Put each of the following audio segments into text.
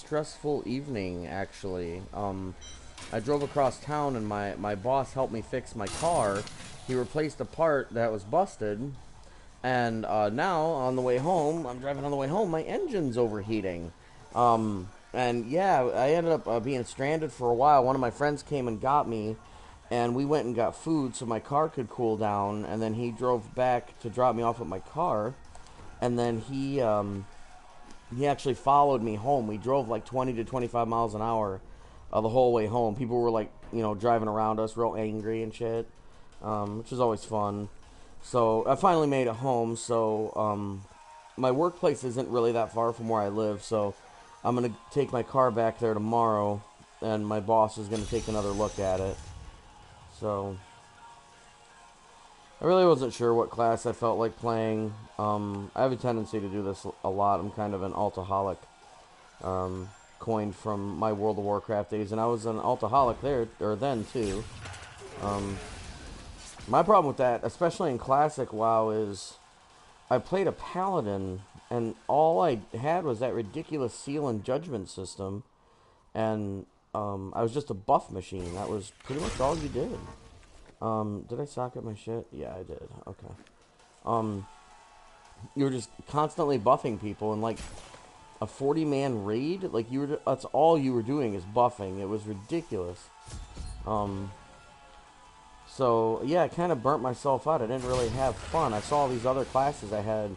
stressful evening, actually. I drove across town and my boss helped me fix my car. He replaced a part that was busted, and now on the way home, I'm driving on the way home, my engine's overheating. And yeah, I ended up being stranded for a while. One of my friends came and got me, and we went and got food so my car could cool down, and then he drove back to drop me off at my car, and then he actually followed me home. We drove like 20 to 25 miles an hour the whole way home. People were like, driving around us real angry and shit, which is always fun. So I finally made it home. So my workplace isn't really that far from where I live. So I'm going to take my car back there tomorrow, and my boss is going to take another look at it. So I really wasn't sure what class I felt like playing. I have a tendency to do this a lot. I'm kind of an altaholic, coined from my World of Warcraft days, and I was an altaholic there, or then too. My problem with that, especially in Classic WoW, is I played a paladin, and all I had was that ridiculous seal and judgment system, and I was just a buff machine. That was pretty much all you did. Did I socket my shit? Yeah, I did. Okay. You were just constantly buffing people, and like a 40-man raid, like that's all you were doing is buffing. It was ridiculous. So yeah, I kind of burnt myself out. I didn't really have fun. I saw these other classes. I had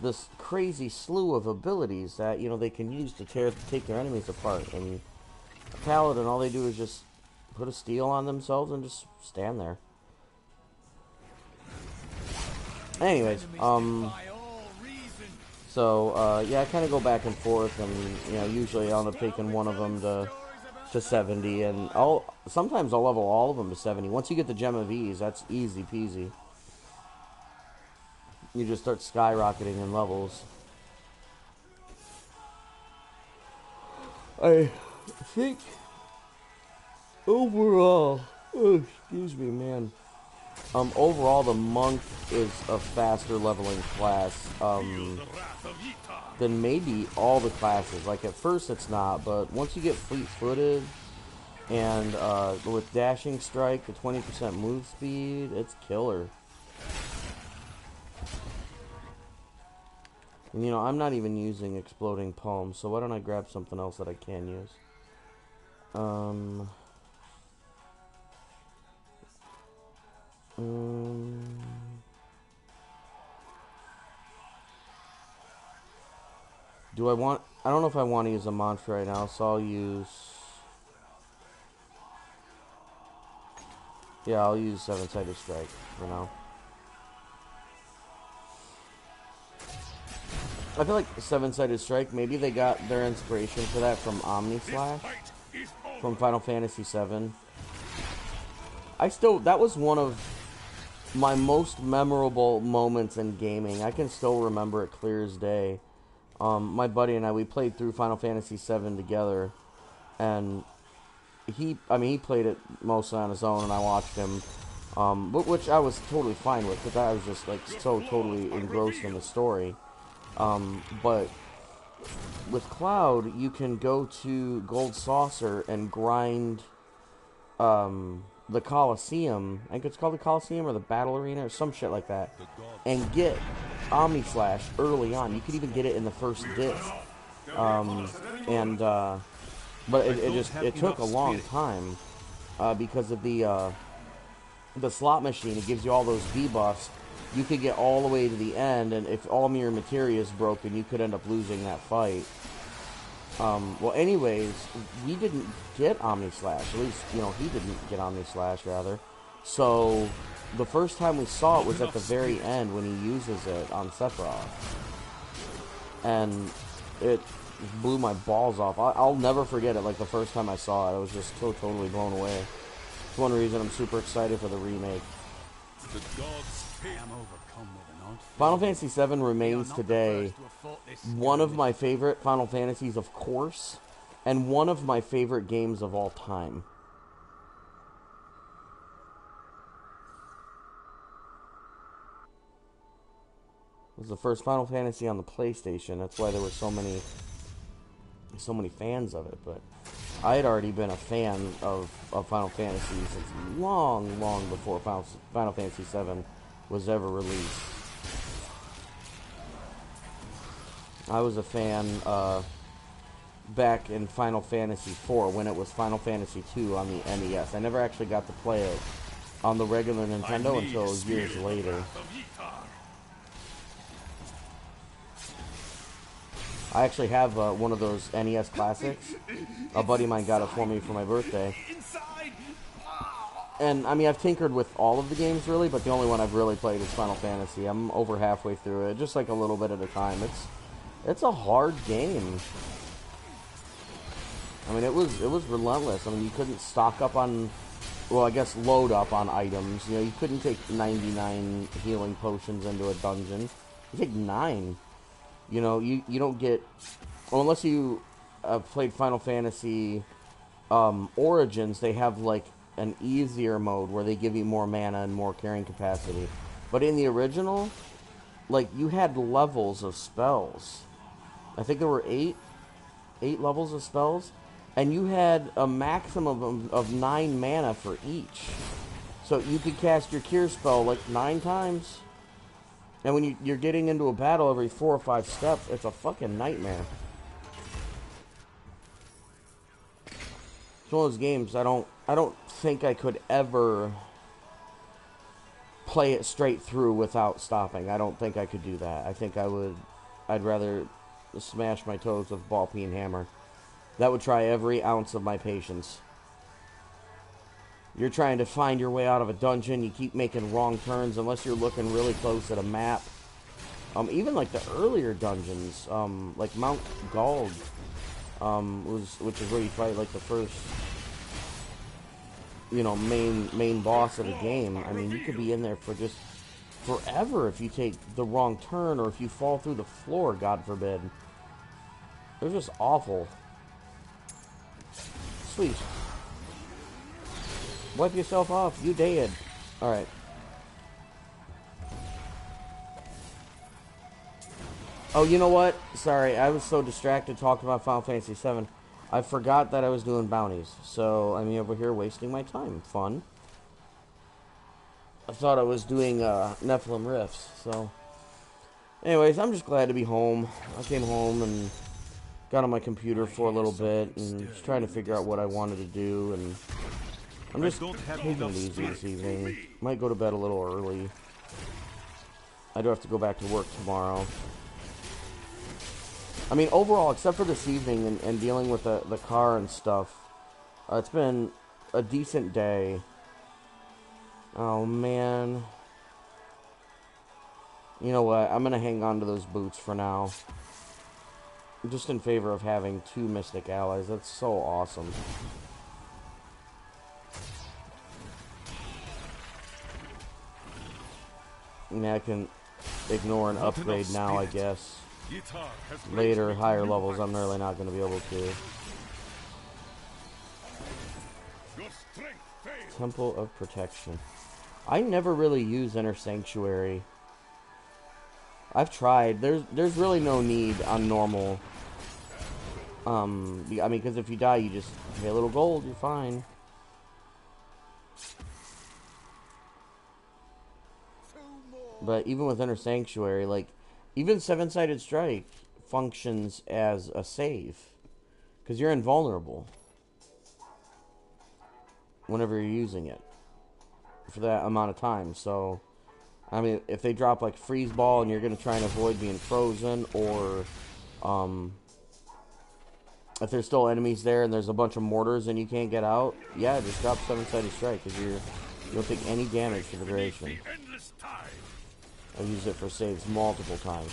this crazy slew of abilities that they can use to take their enemies apart. And a paladin, all they do is just put a steel on themselves and just stand there. Anyways, so yeah, I kind of go back and forth, and usually I'll end up taking one of them to 70, and sometimes I'll level all of them to 70. Once you get the Gem of Ease, that's easy peasy. You just start skyrocketing in levels. I think overall, oh, excuse me, man. Overall, the monk is a faster leveling class than maybe all the classes. Like at first, it's not, but once you get fleet-footed and with dashing strike, the 20% move speed, it's killer. And, I'm not even using exploding palms, so why don't I grab something else that I can use? I don't know if I want to use a mantra right now, so I'll use Seven-Sided Strike for now. I feel like Seven-Sided Strike, maybe they got their inspiration for that from Omni Slash, from Final Fantasy VII. That was one of my most memorable moments in gaming. I can still remember it clear as day. My buddy and I, we played through Final Fantasy VII together, and he played it mostly on his own, and I watched him, which I was totally fine with, because I was just like so totally engrossed in the story. But with Cloud, you can go to Gold Saucer and grind the Coliseum. I think it's called the Coliseum or the Battle Arena or some shit like that, and get Omni Slash early on. You could even get it in the first disc. But it took a long time because of the slot machine. It gives you all those debuffs. You could get all the way to the end, and if all your materia is broken, you could end up losing that fight. Well, anyways, we didn't get Omni Slash. At least, he didn't get Omni Slash, rather. So, the first time we saw it was at the very end when he uses it on Sephiroth. And it blew my balls off. I'll never forget it. Like, the first time I saw it, I was just so totally blown away. It's one reason I'm super excited for the remake. Final Fantasy VII remains today one of my favorite Final Fantasies, of course, and one of my favorite games of all time. It was the first Final Fantasy on the PlayStation. That's why there were so many so many fans of it, but I had already been a fan of Final Fantasy since long, long before Final Fantasy VII was ever released. I was a fan back in Final Fantasy IV when it was Final Fantasy II on the NES. I never actually got to play it on the regular Nintendo until years later. I actually have one of those NES classics. A buddy of mine got it for me for my birthday. And, I mean, I've tinkered with all of the games, really, but the only one I've really played is Final Fantasy. I'm over halfway through it, just like a little bit at a time. It's a hard game. I mean, it was relentless. I mean, you couldn't stock up on, well, I guess load up on items. You know, you couldn't take 99 healing potions into a dungeon. You take 9. You know, you don't get, well, unless you played Final Fantasy Origins, they have, like, an easier mode where they give you more mana and more carrying capacity. But in the original, like, you had levels of spells. I think there were 8 levels of spells, and you had a maximum of 9 mana for each. So you could cast your cure spell, like, 9 times. And when you're getting into a battle every 4 or 5 steps, it's a fucking nightmare. It's one of those games I don't think I could ever play it straight through without stopping. I don't think I could do that. I think I'd rather smash my toes with ball peen hammer. That would try every ounce of my patience. You're trying to find your way out of a dungeon. You keep making wrong turns unless you're looking really close at a map. Even like the earlier dungeons, like Mount Gald, which is where you fight like the first, you know, main boss of the game. I mean, you could be in there for just forever if you take the wrong turn or if you fall through the floor, God forbid. They're just awful. Sweet. Wipe yourself off. You dead. Alright. Oh, you know what? Sorry, I was so distracted talking about Final Fantasy VII. I forgot that I was doing bounties. So, I'm over here wasting my time. Fun. I thought I was doing Nephilim Rifts. So, anyways, I'm just glad to be home. I came home and got on my computer for a little bit and just trying to figure out what I wanted to do, and I'm just taking it easy this evening. Might go to bed a little early. I do have to go back to work tomorrow. I mean, overall, except for this evening and dealing with the car and stuff, it's been a decent day. Oh, man. You know what? I'm going to hang on to those boots for now. I'm just in favor of having 2 Mystic Allies. That's so awesome. I mean, I can ignore an upgrade now, I guess. Later, higher levels, I'm really not going to be able to. Temple of Protection. I never really use Inner Sanctuary. I've tried. There's really no need on normal. I mean, because if you die, you just pay a little gold, you're fine. But even with Inner Sanctuary, like, even Seven-Sided Strike functions as a save. Because you're invulnerable whenever you're using it for that amount of time. So, I mean, if they drop, like, Freeze Ball and you're going to try and avoid being frozen, or, if there's still enemies there and there's a bunch of mortars and you can't get out, yeah, just drop Seven-Sided Strike, because you don't take any damage for the duration. I've used it for saves multiple times.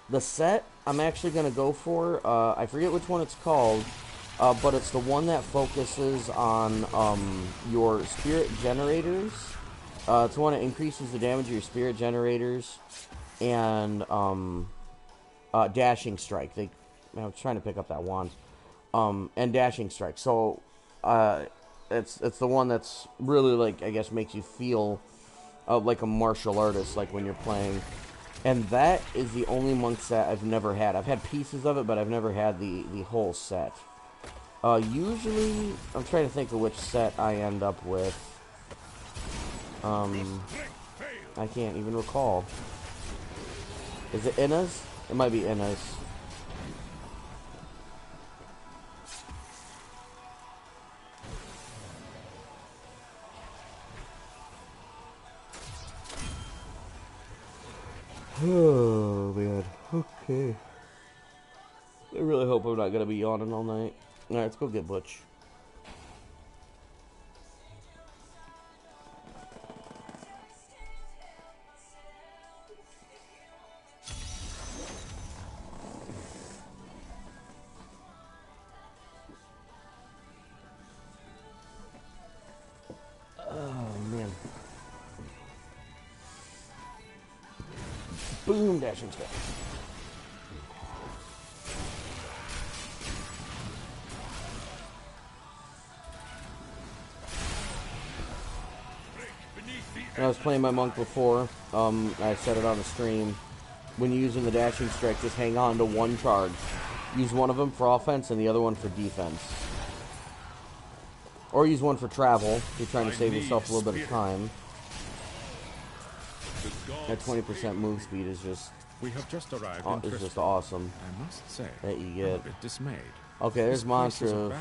The set I'm actually going to go for, I forget which one it's called, but it's the one that focuses on your spirit generators. It's the one that increases the damage of your spirit generators and Dashing Strike. I was trying to pick up that wand. And Dashing Strike. So, it's the one that's really, like, I guess makes you feel like a martial artist, like when you're playing. And that is the only monk set I've never had. I've had pieces of it, but I've never had the whole set. Usually, I'm trying to think of which set I end up with. I can't even recall. Is it Inna's? It might be Inna's. Oh, man. Okay. I really hope I'm not going to be yawning all night. Alright, let's go get Butch. Oh, man. Boom, dashing step. When I was playing my monk before, I set it on the stream. When you're using the dashing strike, just hang on to one charge. Use one of them for offense and the other one for defense. Or use one for travel if you're trying to save yourself a little bit of time. That 20% move speed is just is just awesome. I must say, that you get. I'm a bit dismayed. Okay, there's mantra of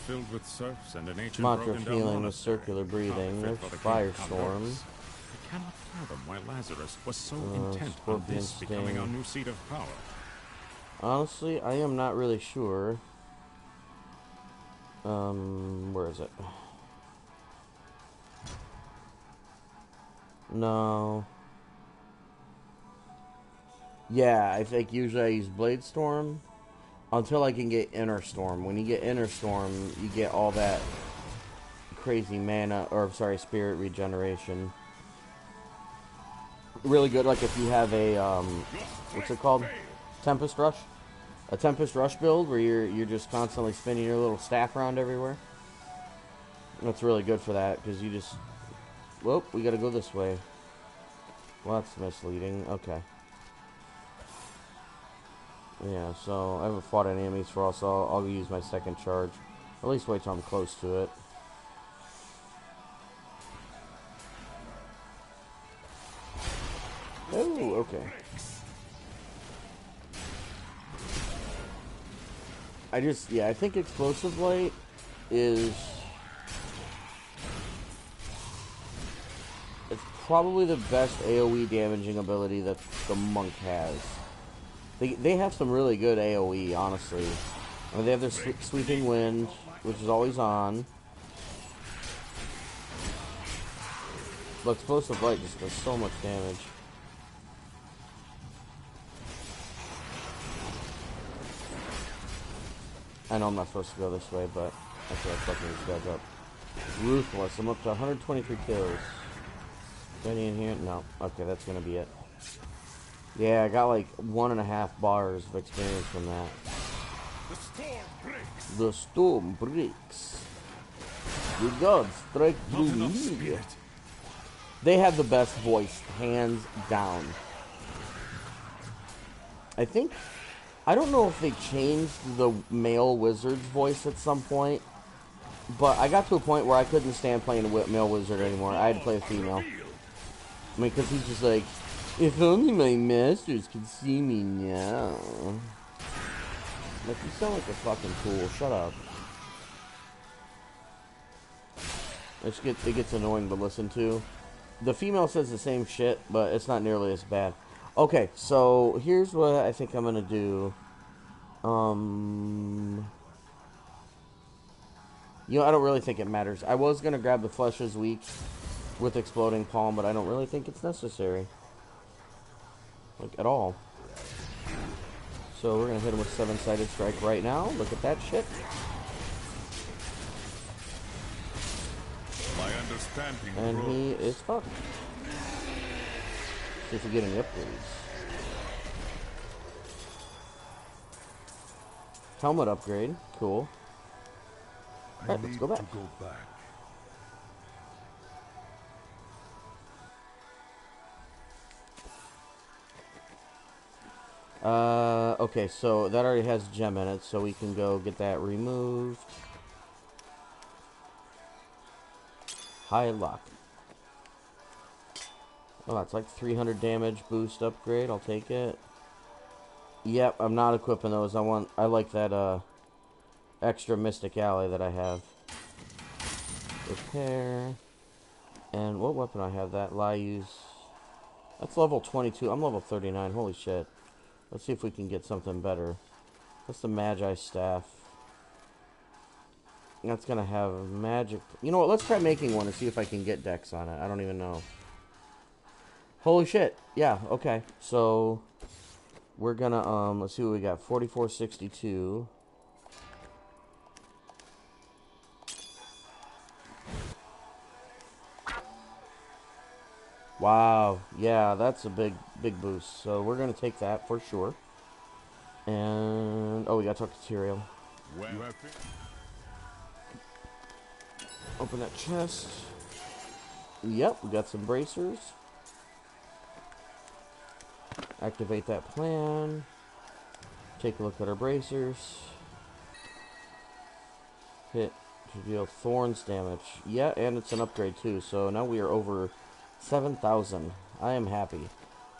filled with serfs and an ancient mantra of healing with circular breathing. There's firestorm. I cannot fathom why Lazarus was so intent on this becoming our new seat of power. Honestly, I am not really sure. Where is it? No. Yeah, I think usually I use Blade Storm until I can get Inner Storm. When you get Inner Storm, you get all that crazy mana, or sorry, spirit regeneration. Really good, like if you have a what's it called? Tempest Rush? A Tempest Rush build where you're just constantly spinning your little staff around everywhere. That's really good for that, because you just... Whoop, we gotta go this way. Well, that's misleading. Okay. Yeah, so I haven't fought any enemies for us, so I'll use my second charge. At least wait till I'm close to it. Oh, okay. I think Explosive Light is... It's probably the best AoE damaging ability that the Monk has. They have some really good AoE, honestly. I mean, they have their Sweeping Wind, which is always on. But Explosive Light just does so much damage. I know I'm not supposed to go this way, but I feel like fucking these guys up. Ruthless. I'm up to 123 kills. Is there any in here? No. Okay, that's gonna be it. Yeah, I got like 1.5 bars of experience from that. The storm breaks. The gods strike through me. They have the best voice, hands down. I don't know if they changed the male wizard's voice at some point, but I got to a point where I couldn't stand playing a male wizard anymore. I had to play a female. I mean, because he's just like, if only my masters could see me now. Like, you sound like a fucking fool. Shut up. It gets annoying to listen to. The female says the same shit, but it's not nearly as bad. Okay, so here's what I think I'm gonna do. You know, I don't really think it matters. I was gonna grab the Flesh is Weak with Exploding Palm, but I don't really think it's necessary. Like, at all. So we're gonna hit him with 7-sided strike right now. Look at that shit. My understanding And he is fucked. See if we get any upgrades. Helmet upgrade. Cool. Alright, let's go back. Okay, so that already has gem in it, so we can go get that removed. High luck. Oh, that's like 300 damage boost upgrade. I'll take it. Yep, I'm not equipping those. I like that, extra Mystic Alley that I have. Repair. And what weapon I have that? Lyuse. That's level 22. I'm level 39. Holy shit. Let's see if we can get something better. What's the Magi Staff? That's gonna have magic. You know what? Let's try making one and see if I can get Dex on it. I don't even know. Holy shit. Yeah, okay. So we're gonna let's see what we got. 4462. Wow. Yeah, that's a big boost. So we're gonna take that for sure. And oh, we gotta talk to Tyrael. Open that chest. Yep, we got some bracers. Activate that plan. Take a look at our bracers. Hit to deal thorns damage. Yeah, and it's an upgrade too. So now we are over 7,000. I am happy.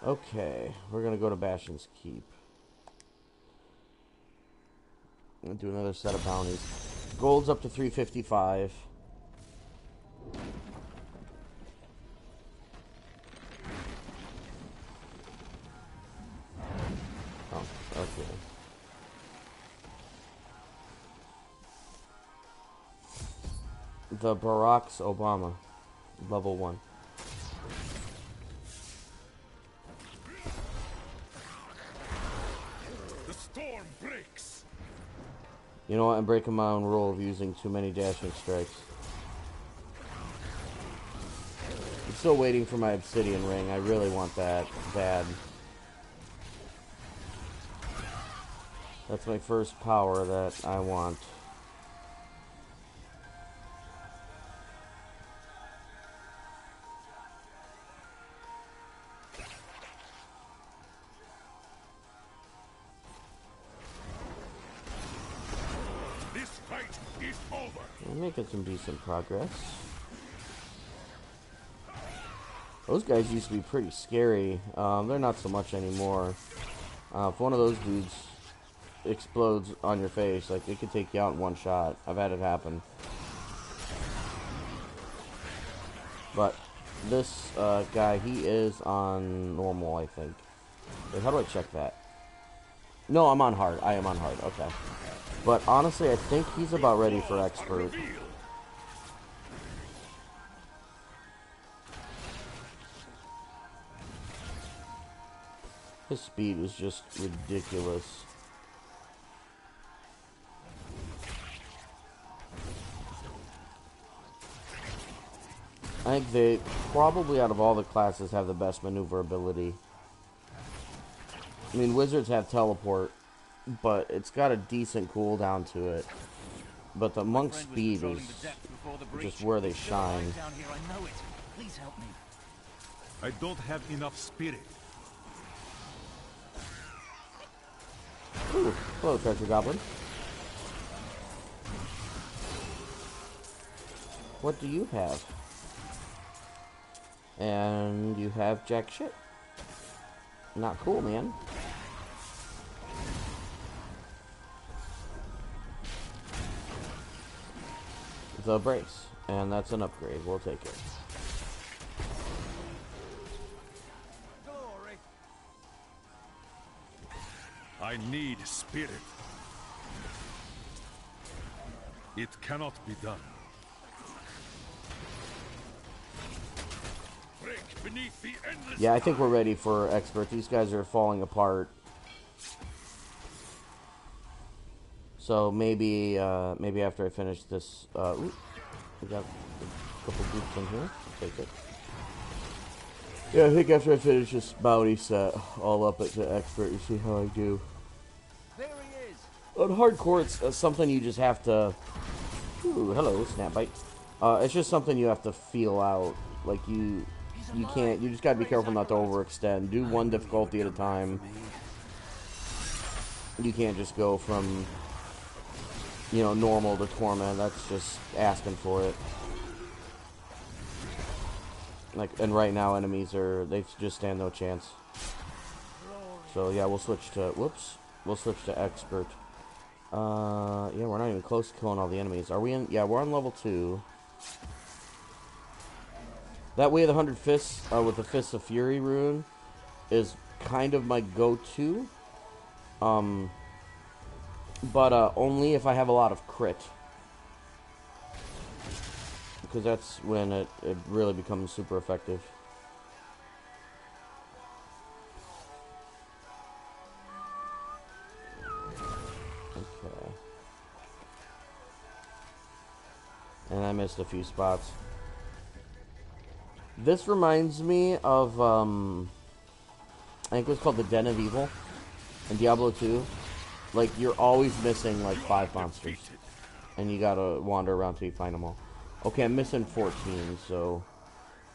Okay, we're gonna go to Bastion's Keep. I'm gonna do another set of bounties. Gold's up to 355. Oh, okay. The Barack Obama, level 1. The storm breaks. You know what? I'm breaking my own rule of using too many dashing strikes. I'm still waiting for my obsidian ring. I really want that bad. That's my first power that I want. This fight is over. I'm making some decent progress. Those guys used to be pretty scary. They're not so much anymore. If one of those dudes explodes on your face, like, it could take you out in one shot. I've had it happen. But this guy, he is on normal, I think. Wait, how do I check that? No, I'm on hard. I am on hard. Okay. But honestly, I think he's about ready for expert. His speed is just ridiculous. I think they probably, out of all the classes, have the best maneuverability. I mean, wizards have teleport, but it's got a decent cooldown to it. But the monk's speed is just where they shine. I don't have enough spirit. Ooh, hello, treasure goblin. What do you have? And you have jack shit. Not cool, man. The brace. And that's an upgrade. We'll take it. I need spirit. It cannot be done. Break beneath the endless Yeah, I think we're ready for expert. These guys are falling apart. So maybe maybe after I finish this, ooh, we got a couple groups in here. I'll take it. Yeah, I think after I finish this bounty set, all up it to expert and see how I do. There he is. On hardcore, it's something you just have to. Ooh, hello, snapbite. It's just something you have to feel out. Like you can't. You just gotta be careful not to overextend. Do one difficulty at a time. You can't just go from, you know, normal to torment. That's just asking for it. Like, and right now enemies they just stand no chance. So yeah, we'll switch to, we'll switch to expert. Yeah, we're not even close to killing all the enemies. Are we in? Yeah, we're on level 2. That way, the 100 Fists with the Fists of Fury rune is kind of my go-to. But only if I have a lot of crit. Because that's when it really becomes super effective. Okay. And I missed a few spots. This reminds me of, I think it was called the Den of Evil in Diablo 2. Like, you're always missing, like, 5 monsters. And you gotta wander around till you find them all. Okay, I'm missing 14, so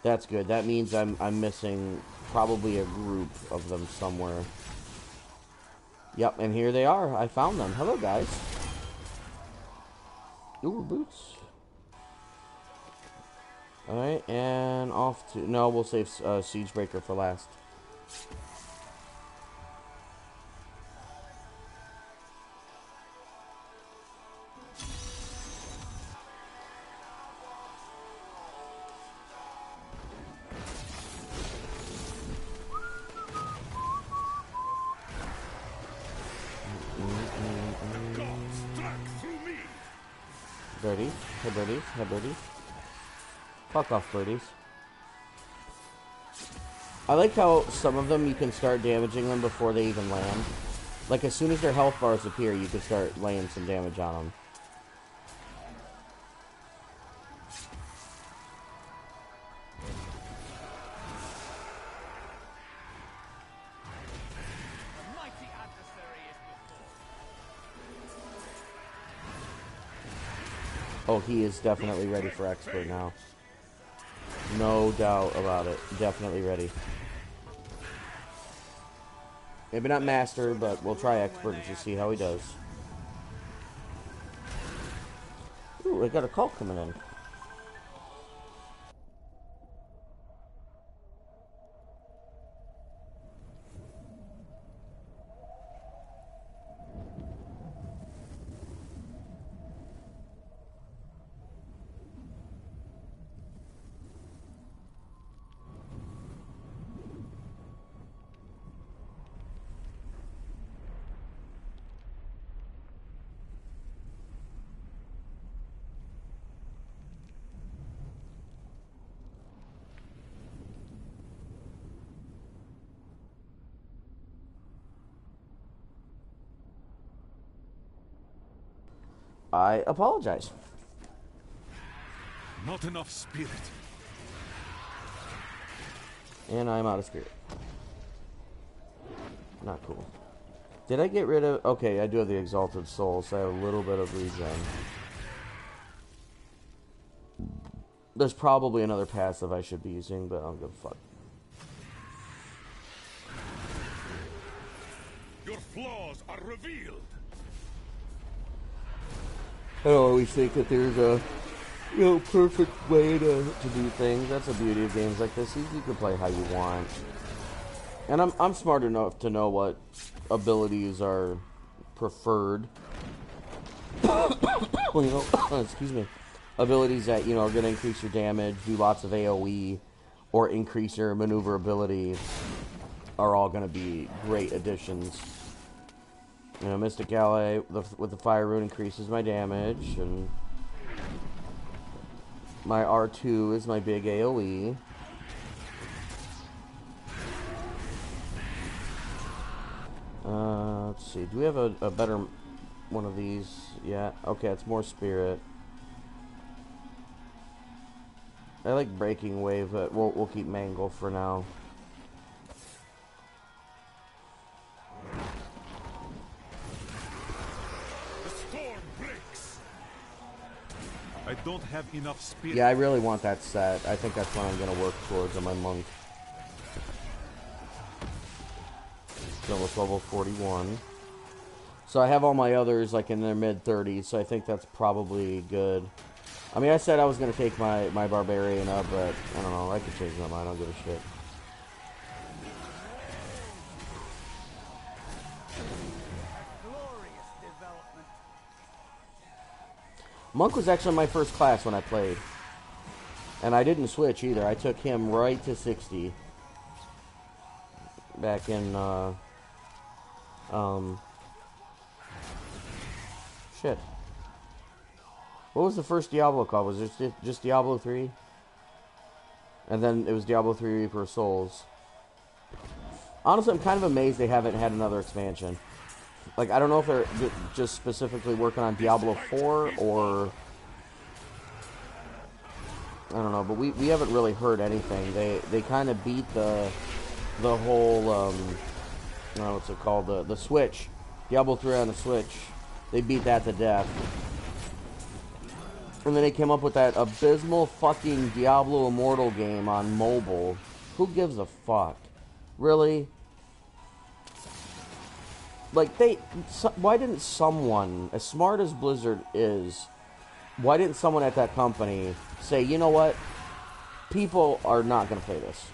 that's good. That means I'm missing probably a group of them somewhere. Yep, and here they are. I found them. Hello, guys. Ooh, boots. Alright, and off to... No, we'll save Siegebreaker for last. Birdies. Hey, birdies. Hey, birdies. Fuck off, birdies. I like how some of them you can start damaging them before they even land. Like, as soon as their health bars appear, you can start laying some damage on them. Oh, he is definitely ready for expert now. No doubt about it. Definitely ready. Maybe not master, but we'll try expert and just see how he does. Ooh, I got a call coming in. I apologize. Not enough spirit. And I'm out of spirit. Not cool. Did I get rid of... Okay, I do have the Exalted Soul, so I have a little bit of regen. There's probably another passive I should be using, but I don't give a fuck. Your flaws are revealed. I don't always think that there's a, you know, perfect way to do things. That's the beauty of games like this. You can play how you want. And I'm smart enough to know what abilities are preferred. Well, you know, excuse me. Abilities that, you know, are going to increase your damage, do lots of AoE, or increase your maneuverability are all going to be great additions. You know, Mystic Ally with the Fire Rune increases my damage, and my R2 is my big AoE. Let's see. Do we have a better one of these? Yeah. Okay, it's more spirit. I like Breaking Wave, but we'll keep Mangle for now. I don't have enough spirit. Yeah, I really want that set. I think that's what I'm going to work towards on my monk. So it's level 41. So I have all my others like in their mid-30s, so I think that's probably good. I mean, I said I was going to take my Barbarian up, but I don't know. I could change my mind. I don't give a shit. Glorious development. Monk was actually my first class when I played. And I didn't switch either. I took him right to 60. Back in, shit. What was the first Diablo called? Was it just Diablo 3? And then it was Diablo 3 Reaper of Souls. Honestly, I'm kind of amazed they haven't had another expansion. Like, I don't know if they're just specifically working on Diablo 4 or... I don't know, but we haven't really heard anything. They kind of beat the whole, I don't know what's it called, the Switch. Diablo 3 on the Switch. They beat that to death. And then they came up with that abysmal fucking Diablo Immortal game on mobile. Who gives a fuck? Really? Like, why didn't someone, as smart as Blizzard is, why didn't someone at that company say, you know what? People are not going to play this.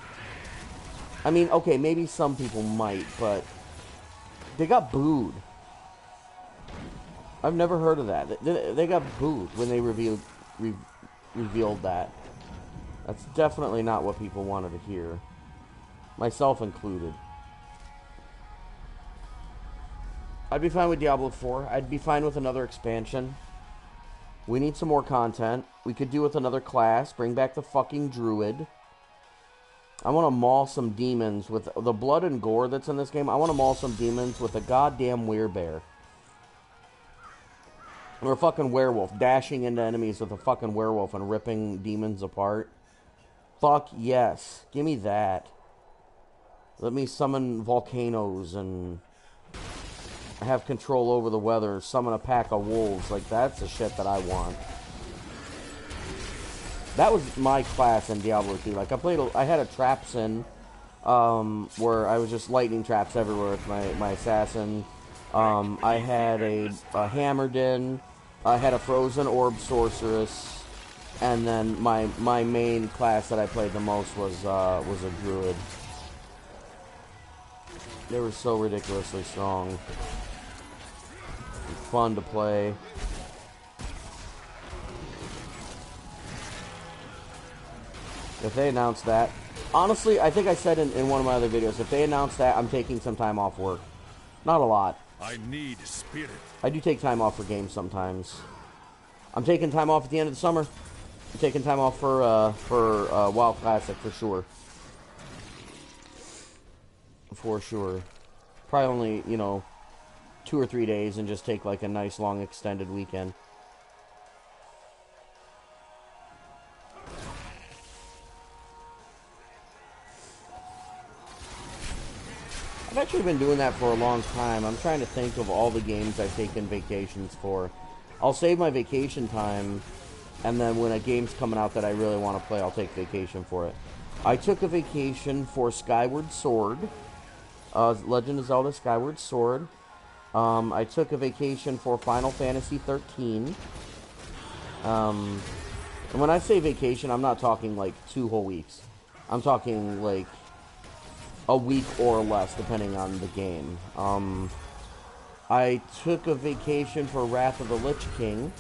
I mean, okay, maybe some people might, but they got booed. I've never heard of that. They got booed when they revealed that. That's definitely not what people wanted to hear. Myself included. I'd be fine with Diablo 4. I'd be fine with another expansion. We need some more content. We could do with another class. Bring back the fucking druid. I want to maul some demons with the blood and gore that's in this game. I want to maul some demons with a goddamn werebear. Or a fucking werewolf. Dashing into enemies with a fucking werewolf and ripping demons apart. Fuck yes. Give me that. Let me summon volcanoes and have control over the weather. Summon a pack of wolves. Like, that's the shit that I want. That was my class in Diablo 2. Like, I had a trap sin, where I was just lightning traps everywhere with my assassin. I had a Hammerdin. I had a Frozen Orb Sorceress. And then my main class that I played the most was a Druid. They were so ridiculously strong. Fun to play. If they announce that... Honestly, I think I said in one of my other videos, if they announce that, I'm taking some time off work. Not a lot. I need spirit. I do take time off for games sometimes. I'm taking time off at the end of the summer. I'm taking time off for WoW Classic, for sure. For sure. Probably only, 2 or 3 days and just take like a nice long extended weekend. I've actually been doing that for a long time. I'm trying to think of all the games I've taken vacations for. I'll save my vacation time, and then when a game's coming out that I really want to play, I'll take vacation for it. I took a vacation for Skyward Sword. Legend of Zelda Skyward Sword. I took a vacation for Final Fantasy 13. And when I say vacation, I'm not talking like 2 whole weeks. I'm talking like a week or less, depending on the game. I took a vacation for Wrath of the Lich King.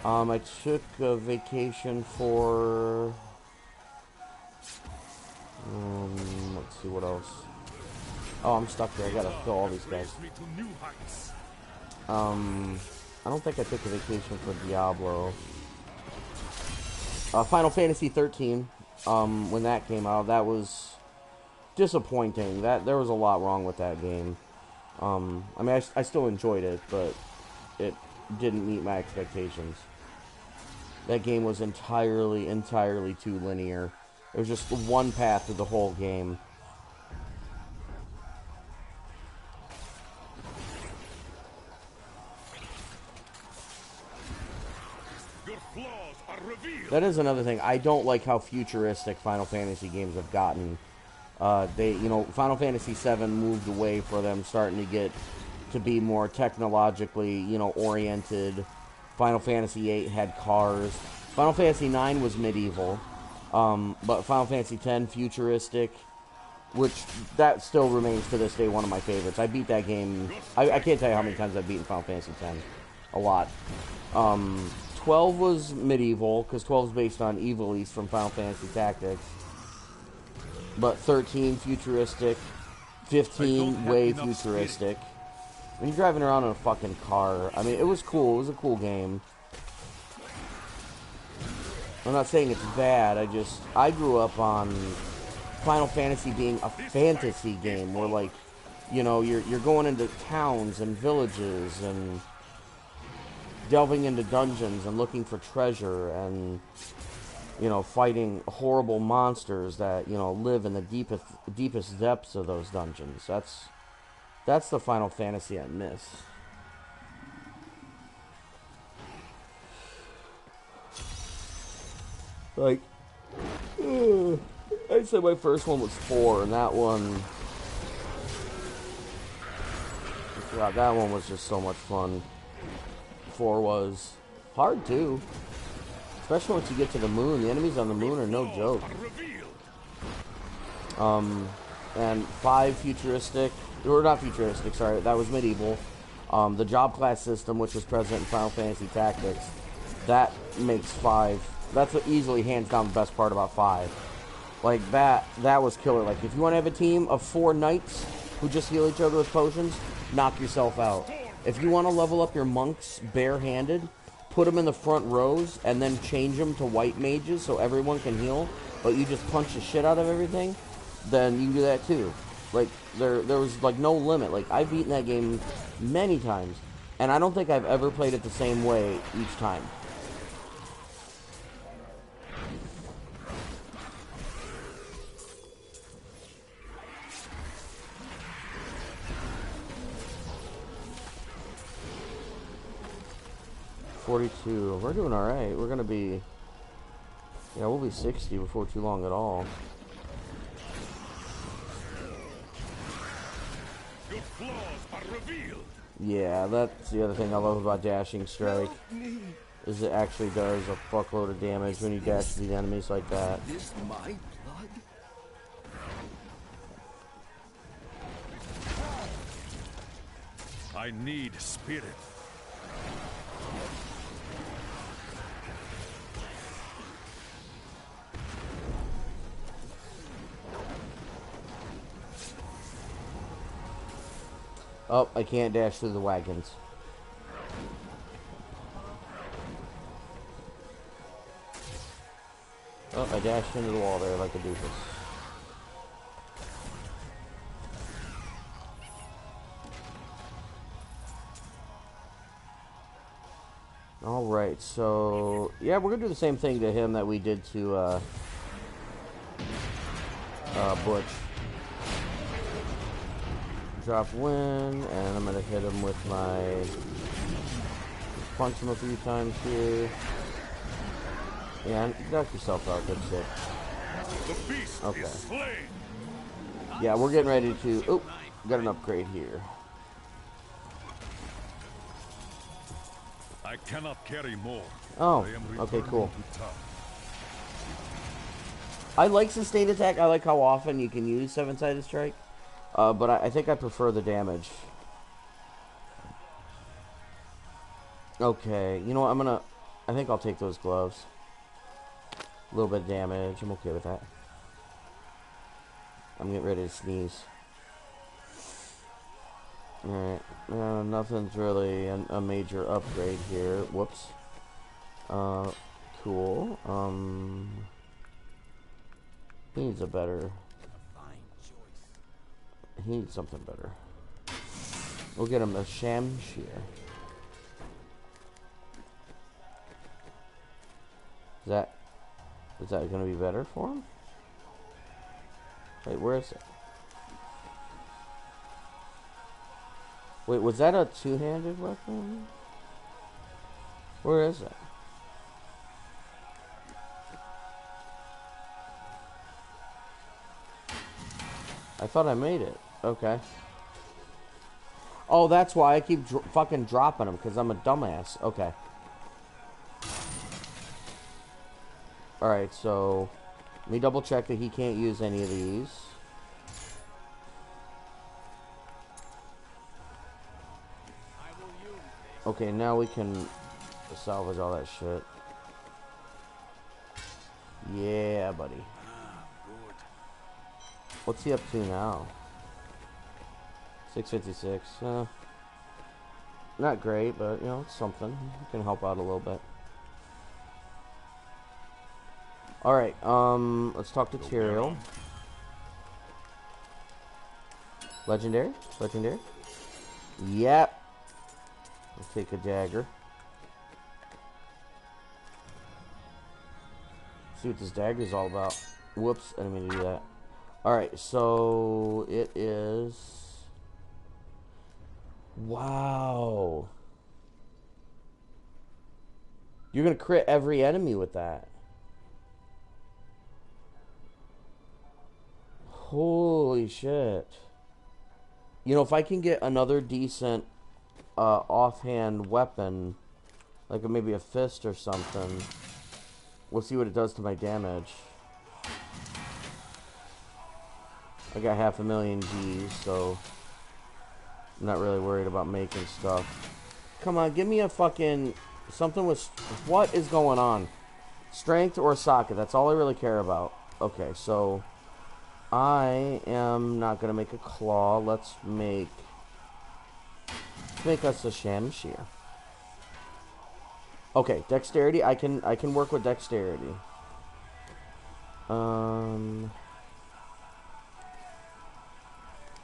I took a vacation for... let's see what else. Oh, I'm stuck there. I gotta kill all these guys. I don't think I took a vacation for Diablo. Final Fantasy 13, when that came out, that was disappointing. There was a lot wrong with that game. I mean, I still enjoyed it, but it didn't meet my expectations. That game was entirely too linear. It was just one path through the whole game. That is another thing. I don't like how futuristic Final Fantasy games have gotten. Final Fantasy VII moved away for them starting to get to be more technologically, you know, oriented. Final Fantasy VIII had cars. Final Fantasy IX was medieval. But Final Fantasy X, futuristic, which that still remains to this day one of my favorites. I beat that game. I can't tell you how many times I've beaten Final Fantasy X. A lot. 12 was medieval, because 12 is based on Ivalice from Final Fantasy Tactics. But 13, futuristic. 15, way futuristic. When you're driving around in a fucking car, I mean, it was cool. It was a cool game. I'm not saying it's bad. I grew up on Final Fantasy being a fantasy game where, like, you know, you're going into towns and villages and delving into dungeons and looking for treasure and, you know, fighting horrible monsters that, you know, live in the deepest depths of those dungeons. That's the Final Fantasy I miss. Like, I'd say my first one was 4, and that one, God, that one was just so much fun. 4 was hard too, especially once you get to the moon. The enemies on the moon are no joke. And 5 futuristic, or not futuristic, sorry, that was medieval. The job class system, which was present in Final Fantasy Tactics, that makes 5. That's easily hands down the best part about 5. Like, that was killer. Like, if you want to have a team of 4 knights who just heal each other with potions, knock yourself out. If you want to level up your monks barehanded, put them in the front rows and then change them to white mages so everyone can heal, but you just punch the shit out of everything, then you can do that too. Like, there was, like, no limit. Like, I've beaten that game many times, and I don't think I've ever played it the same way each time. $42. We're doing alright. We're gonna be... Yeah, we'll be 60 before too long at all. Your flaws are revealed. Yeah, that's the other thing I love about Dashing Strike. Is it actually does a fuckload of damage when you dash these enemies like that. Is my blood? I need spirit. Oh, I can't dash through the wagons. Oh, I dashed into the wall there like a doofus. Alright, so... Yeah, we're gonna do the same thing to him that we did to, Butch. Drop win, and I'm gonna hit him with my... Punch him a few times here. Yeah, knock yourself out, good shit. The beast is slain. Yeah, we're getting ready to... Oh, got an upgrade here. I cannot carry more. Oh, okay, cool. I like sustained attack. I like how often you can use 7-sided strike. But I think I prefer the damage. Okay, you know what, I think I'll take those gloves. A little bit of damage, I'm okay with that. I'm getting ready to sneeze. Alright, nothing's really a major upgrade here. Whoops. Cool. He needs a better... He needs something better. We'll get him a Shamshir. Is that going to be better for him? Wait, where is it? Wait, was that a two-handed weapon? Where is it? I thought I made it. Okay. Oh, that's why I keep fucking dropping them, because I'm a dumbass. Okay. Alright, so... Let me double check that he can't use any of these. Okay, now we can salvage all that shit. Yeah, buddy. What's he up to now? 656. Not great, but, you know, it's something. You can help out a little bit. Alright, let's talk to Tyrael. Legendary? Legendary? Yep. Let's take a dagger. See what this dagger is all about. Whoops, I didn't mean to do that. Alright, so it is... Wow. You're gonna crit every enemy with that. Holy shit. You know, if I can get another decent offhand weapon, like maybe a fist or something, we'll see what it does to my damage. I got 500,000 G's, so I'm not really worried about making stuff. Come on, give me a fucking... something with... What is going on? Strength or socket, that's all I really care about. Okay, so... I am not going to make a claw. Let's make us a shamshir. Okay, dexterity. I can work with dexterity. And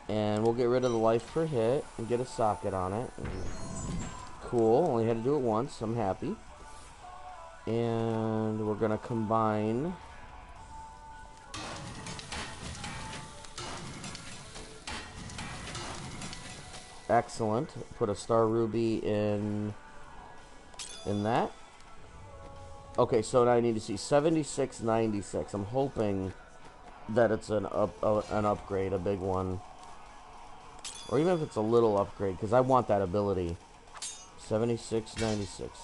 we'll get rid of the life per hit and get a socket on it. Cool. Only had to do it once. I'm happy. And we're going to combine... Excellent. Put a star ruby in that. Okay, so now I need to see 7696. I'm hoping that it's an upgrade, a big one, or even if it's a little upgrade, because I want that ability. 7696.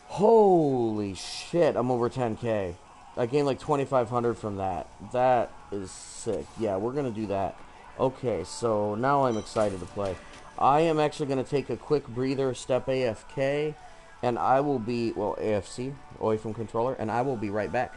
Holy shit! I'm over 10k. I gained like 2,500 from that. That is sick. Yeah, we're gonna do that. Okay, so now I'm excited to play. I am actually going to take a quick breather, step AFK, and I will be, well, AFC, away from controller, and I will be right back.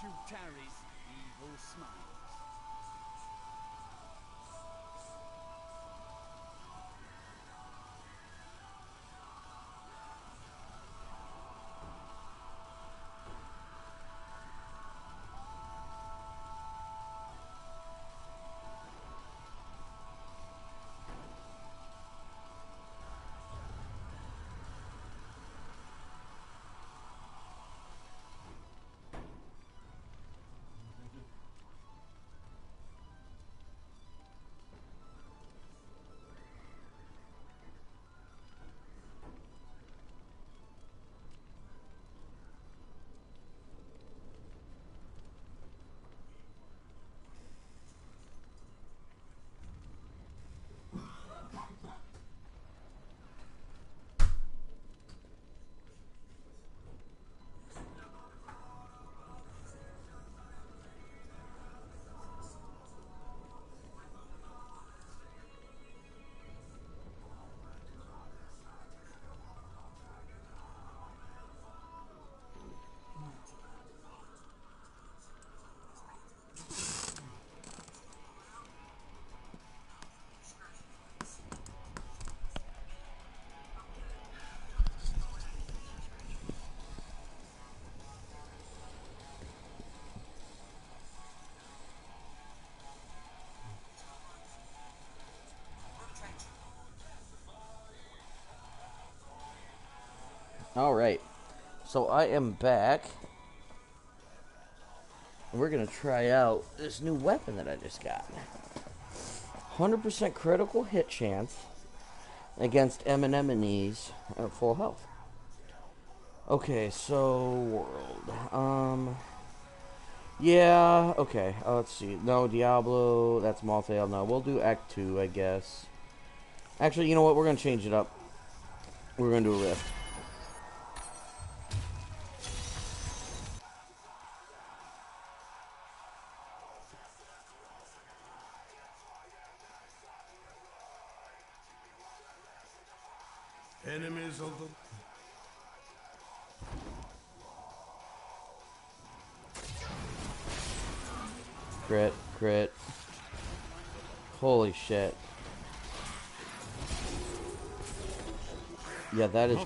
truth tarries, evil smiles. Alright, so I am back. We're going to try out this new weapon that I just got. 100% critical hit chance against enemies at full health. Okay, so world. Yeah, okay. Let's see. No, Diablo, that's Malthael. No, we'll do Act 2, I guess. Actually, you know what? We're going to change it up. We're going to do a Rift. Enemies of the... Crit, crit. Holy shit. Yeah, that is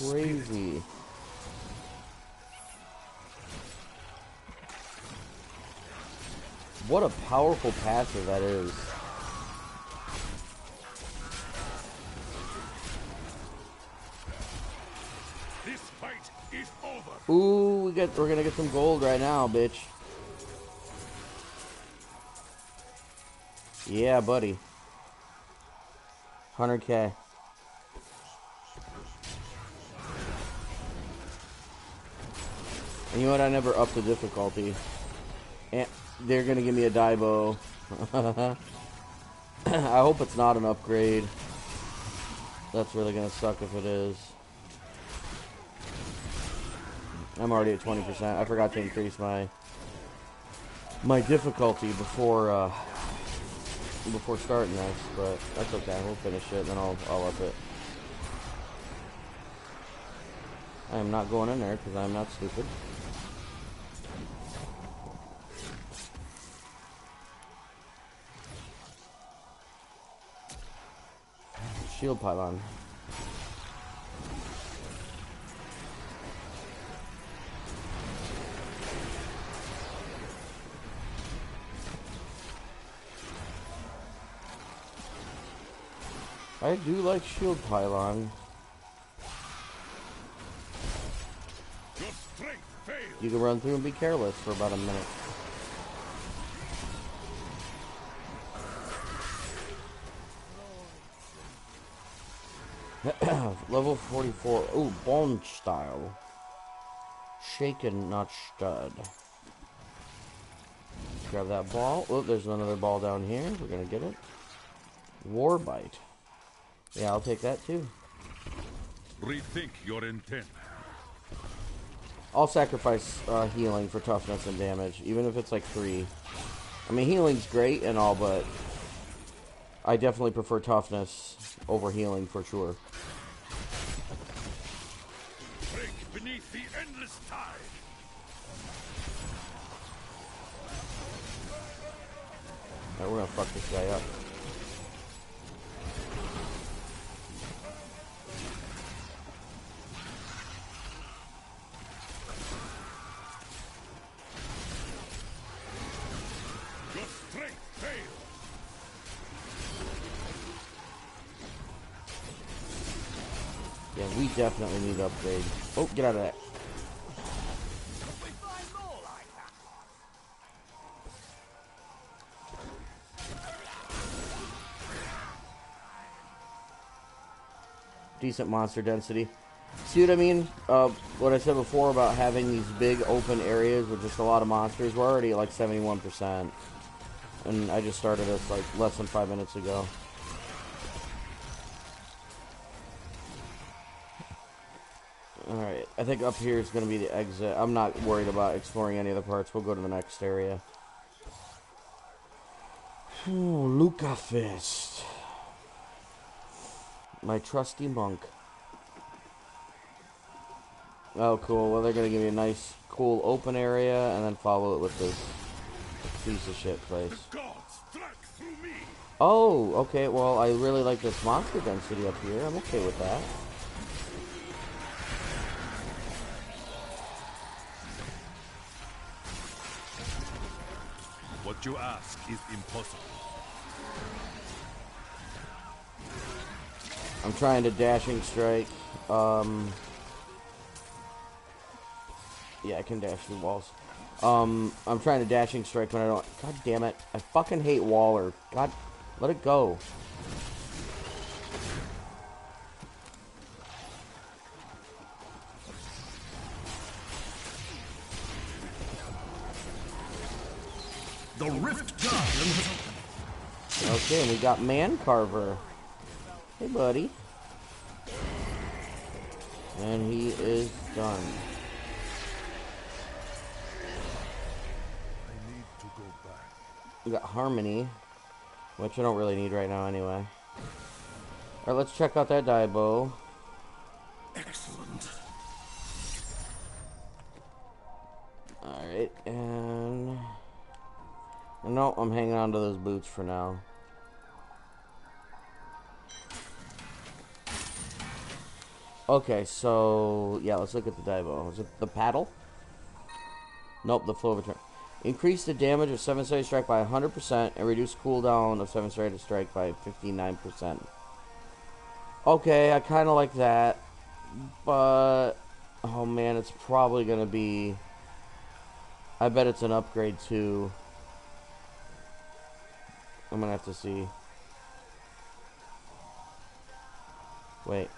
crazy. What a powerful passive that is. This fight is over. Ooh, we're gonna get some gold right now, bitch. Yeah, buddy. 100K. And you know what? I never upped the difficulty. And they're gonna give me a dye bow. I hope it's not an upgrade. That's really gonna suck if it is. I'm already at 20%. I forgot to increase my difficulty before starting this, but that's okay. We'll finish it, and then I'll up it. I am not going in there because I'm not stupid. Shield pylon. I do like shield pylon. Your strength fails. You can run through and be careless for about a minute. Level 44. Oh, bone style. Shaken, not stud. Grab that ball. Oh, there's another ball down here. We're gonna get it. Warbite. Yeah, I'll take that too. Rethink your intent. I'll sacrifice healing for toughness and damage, even if it's like 3. I mean, healing's great and all, but I definitely prefer toughness over healing for sure. Break beneath the endless tide. Alright, we're gonna fuck this guy up. Your strength fails. Yeah, we definitely need to upgrade. Oh, get out of that. We find more like that. Decent monster density. See what I mean? What I said before about having these big open areas with just a lot of monsters. We're already at like 71%. And I just started this like less than 5 minutes ago. Alright, I think up here is going to be the exit. I'm not worried about exploring any other parts. We'll go to the next area. Ooh, Luca Fist. My trusty monk. Oh, cool. Well, they're going to give me a nice, cool open area and then follow it with this piece of shit place. Gods struck through me. Oh, okay. Well, I really like this monster density up here. I'm okay with that. What you ask is impossible. I'm trying to dashing strike. Yeah, I can dash through walls. I'm trying to dashing strike when I don't... God damn it. I fucking hate Waller. God, let it go. The Rift Guardian has opened. Okay, and we got Man Carver. Hey, buddy. And he is done. I need to go back. We got Harmony, which I don't really need right now anyway. Alright, let's check out that Diablo. Excellent. Alright, and... No, I'm hanging on to those boots for now. Okay, so... Yeah, let's look at the Diablo. Is it the paddle? Nope, the flow of return. Increase the damage of 7-sided strike by 100% and reduce cooldown of 7-sided strike by 59%. Okay, I kind of like that. But... Oh man, it's probably going to be... I bet it's an upgrade too. I'm going to have to see. Wait.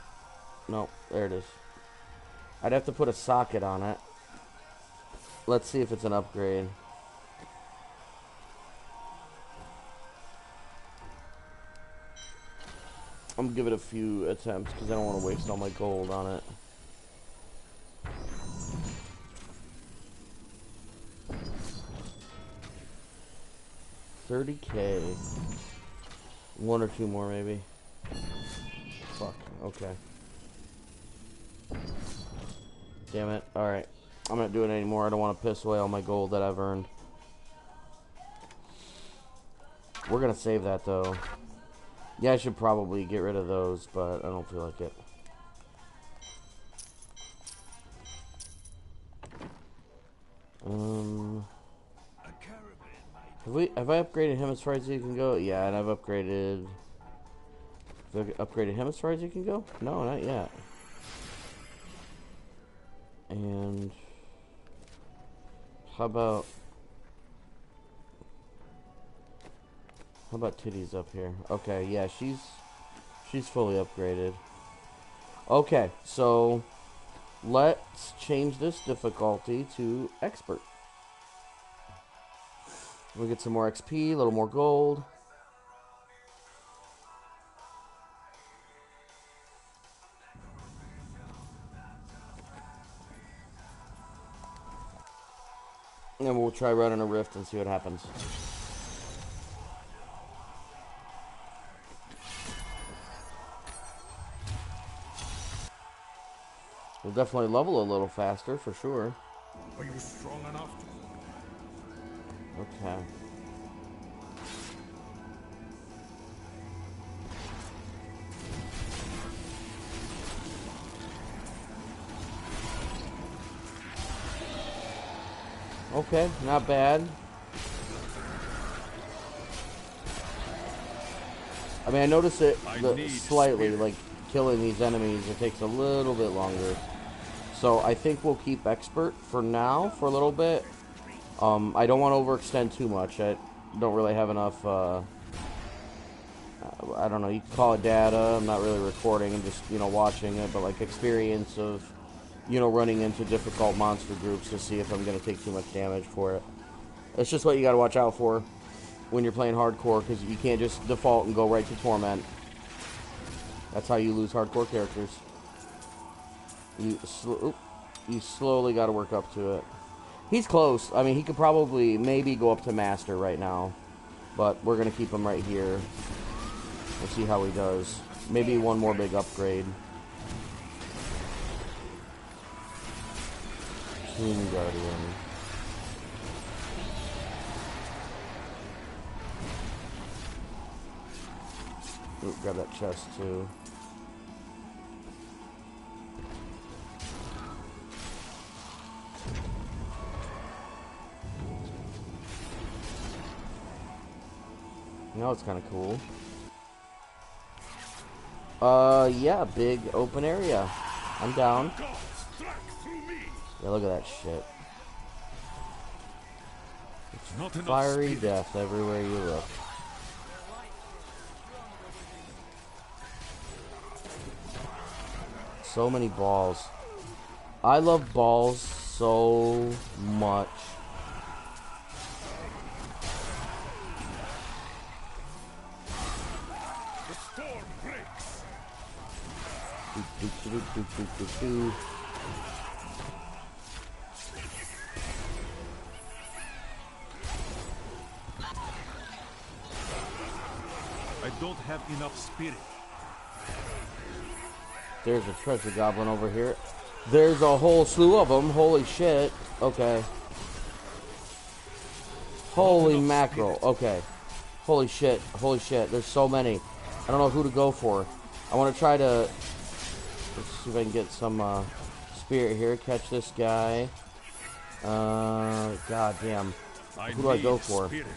No, there it is. I'd have to put a socket on it. Let's see if it's an upgrade. I'm gonna give it a few attempts because I don't want to waste all my gold on it. $30K. One or two more maybe. Fuck. Okay. Damn it. Alright. I'm not doing it anymore. I don't want to piss away all my gold that I've earned. We're gonna save that though. Yeah, I should probably get rid of those, but I don't feel like it. Have I upgraded him as far as you can go? Yeah, and I've upgraded. Have I upgraded him as far as you can go? No, not yet. And how about Titty's up here? Okay, yeah, she's fully upgraded. Okay, so let's change this difficulty to expert. We'll get some more XP, a little more gold. And then we'll try running a rift and see what happens. We'll definitely level a little faster for sure. Are you strong enough to... Okay. Okay, not bad. I mean, I noticed it slightly, like killing these enemies, it takes a little bit longer. So I think we'll keep expert for now, for a little bit. I don't want to overextend too much. I don't really have enough, I don't know, you can call it data. I'm not really recording, I'm just, you know, watching it, but like experience of, you know, running into difficult monster groups to see if I'm going to take too much damage for it. It's just what you got to watch out for when you're playing hardcore, because you can't just default and go right to torment. That's how you lose hardcore characters. You slowly got to work up to it. He's close. I mean, he could probably maybe go up to master right now, but we're gonna keep him right here and see how he does. Maybe one more big upgrade. Team Guardian. Ooh, grab that chest too. Now it's kind of cool. Yeah, big open area. I'm down. Yeah, look at that shit. It's fiery death everywhere you look. So many balls. I love balls so much. I don't have enough spirit. There's a treasure goblin over here. There's a whole slew of them. Holy shit. Okay. Holy mackerel. Okay. Holy shit. Holy shit. There's so many. I don't know who to go for. I want to try to... Let's see if I can get some spirit here. Catch this guy. God damn. Who do I go for? Spirit.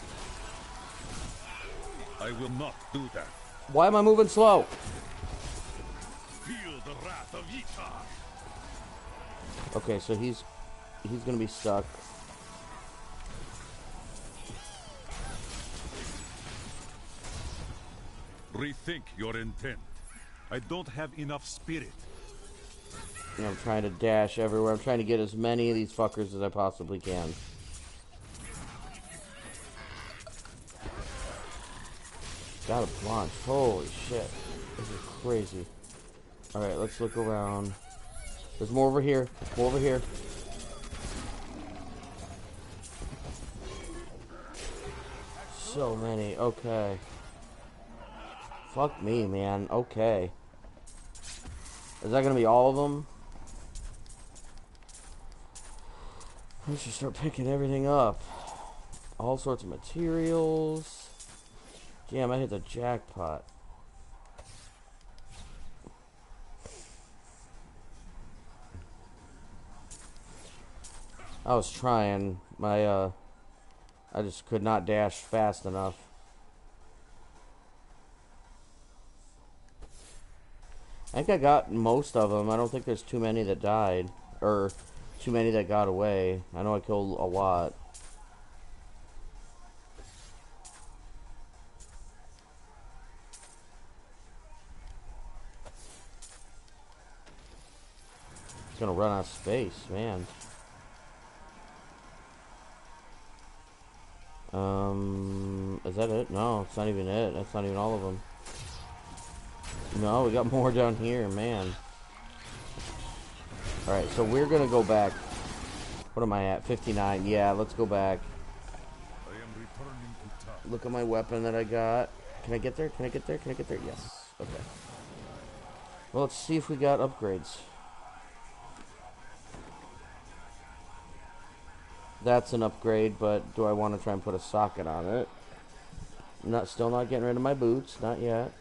I will not do that. Why am I moving slow? Feel the wrath of Ytar. Okay, so he's gonna be stuck. Rethink your intent. I don't have enough spirit. And I'm trying to dash everywhere. I'm trying to get as many of these fuckers as I possibly can. Got a launch. Holy shit. This is crazy. Alright, let's look around. There's more over here. There's more over here. So many. Okay. Fuck me, man. Okay. Is that gonna be all of them? I should start picking everything up. All sorts of materials. Damn, I hit the jackpot. I was trying. I just could not dash fast enough. I think I got most of them. I don't think there's too many that died. Or too many that got away. I know I killed a lot. It's gonna run out of space, man. Is that it? No, it's not even it. That's not even all of them. No, we got more down here, man. Alright, so we're gonna go back. What am I at? 59. Yeah, let's go back. I am returning to town. Look at my weapon that I got. Can I get there? Can I get there? Can I get there? Yes. Okay. Well, let's see if we got upgrades. That's an upgrade, but do I want to try and put a socket on it? Still not getting rid of my boots. Not yet.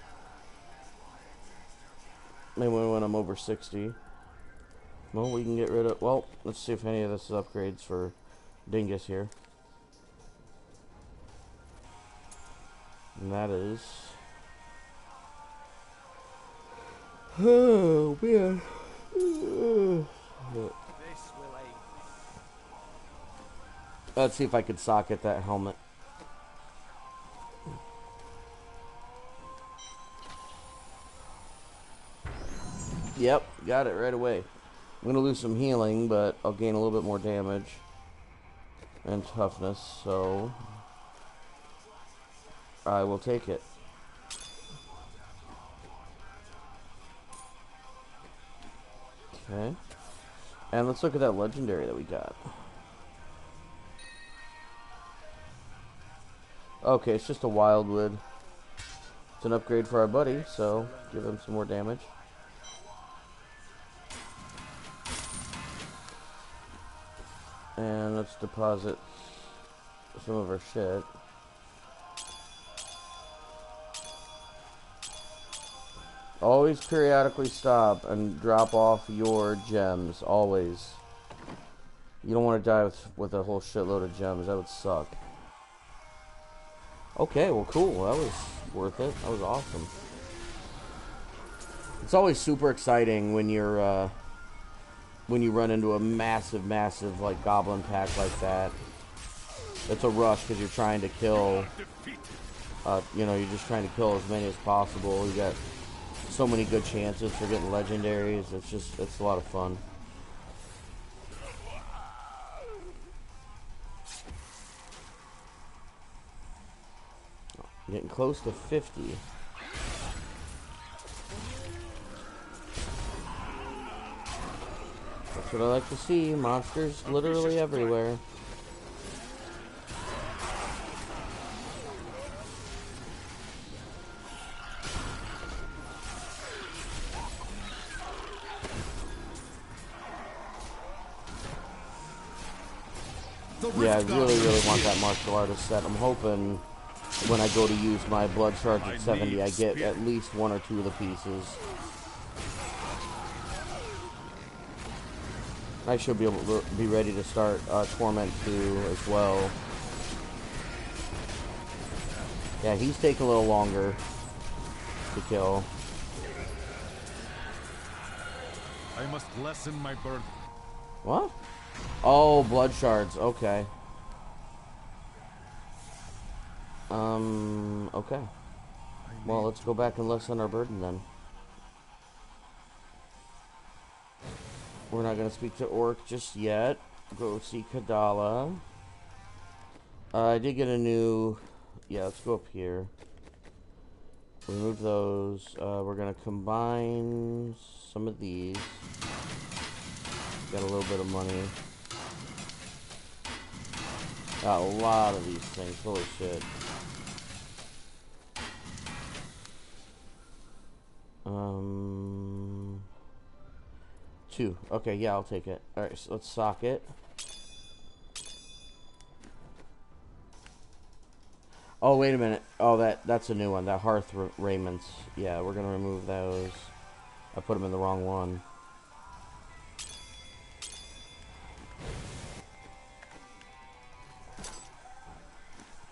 Maybe when I'm over 60. Well, we can get rid of... Well, let's see if any of this is upgrades for dingus here. And that is... Oh, man. This will aid. Let's see if I could socket that helmet. Yep, got it right away. I'm going to lose some healing, but I'll gain a little bit more damage and toughness, so I will take it. Okay. And let's look at that legendary that we got. Okay, it's just a wildwood. It's an upgrade for our buddy, so give him some more damage. And let's deposit some of our shit. Always periodically stop and drop off your gems. Always. You don't want to die with a whole shitload of gems. That would suck. Okay, well, cool. That was worth it. That was awesome. It's always super exciting when you're when you run into a massive, like goblin pack like that. It's a rush because you're trying to kill. You know, you're just trying to kill as many as possible. You got so many good chances for getting legendaries. It's a lot of fun. Getting close to 50. That's what I like to see. Monsters literally everywhere. Yeah, I really want that martial artist set. I'm hoping when I go to use my blood charge at 70, I get at least one or two of the pieces. I should be able to be ready to start Torment 2 as well. Yeah, he's taking a little longer to kill. I must lessen my burden. What? Oh, blood shards. Okay. Okay. Well, let's go back and lessen our burden then. We're not gonna speak to Orc just yet. Go see Kadala. I did get a new... Yeah, let's go up here. Remove those. We're gonna combine some of these. Got a little bit of money. Got a lot of these things. Holy shit. Two. Okay, yeah, I'll take it. Alright, so let's sock it. Oh, wait a minute. Oh, that's a new one. That Hearth Raiments. Yeah, we're gonna remove those. I put them in the wrong one.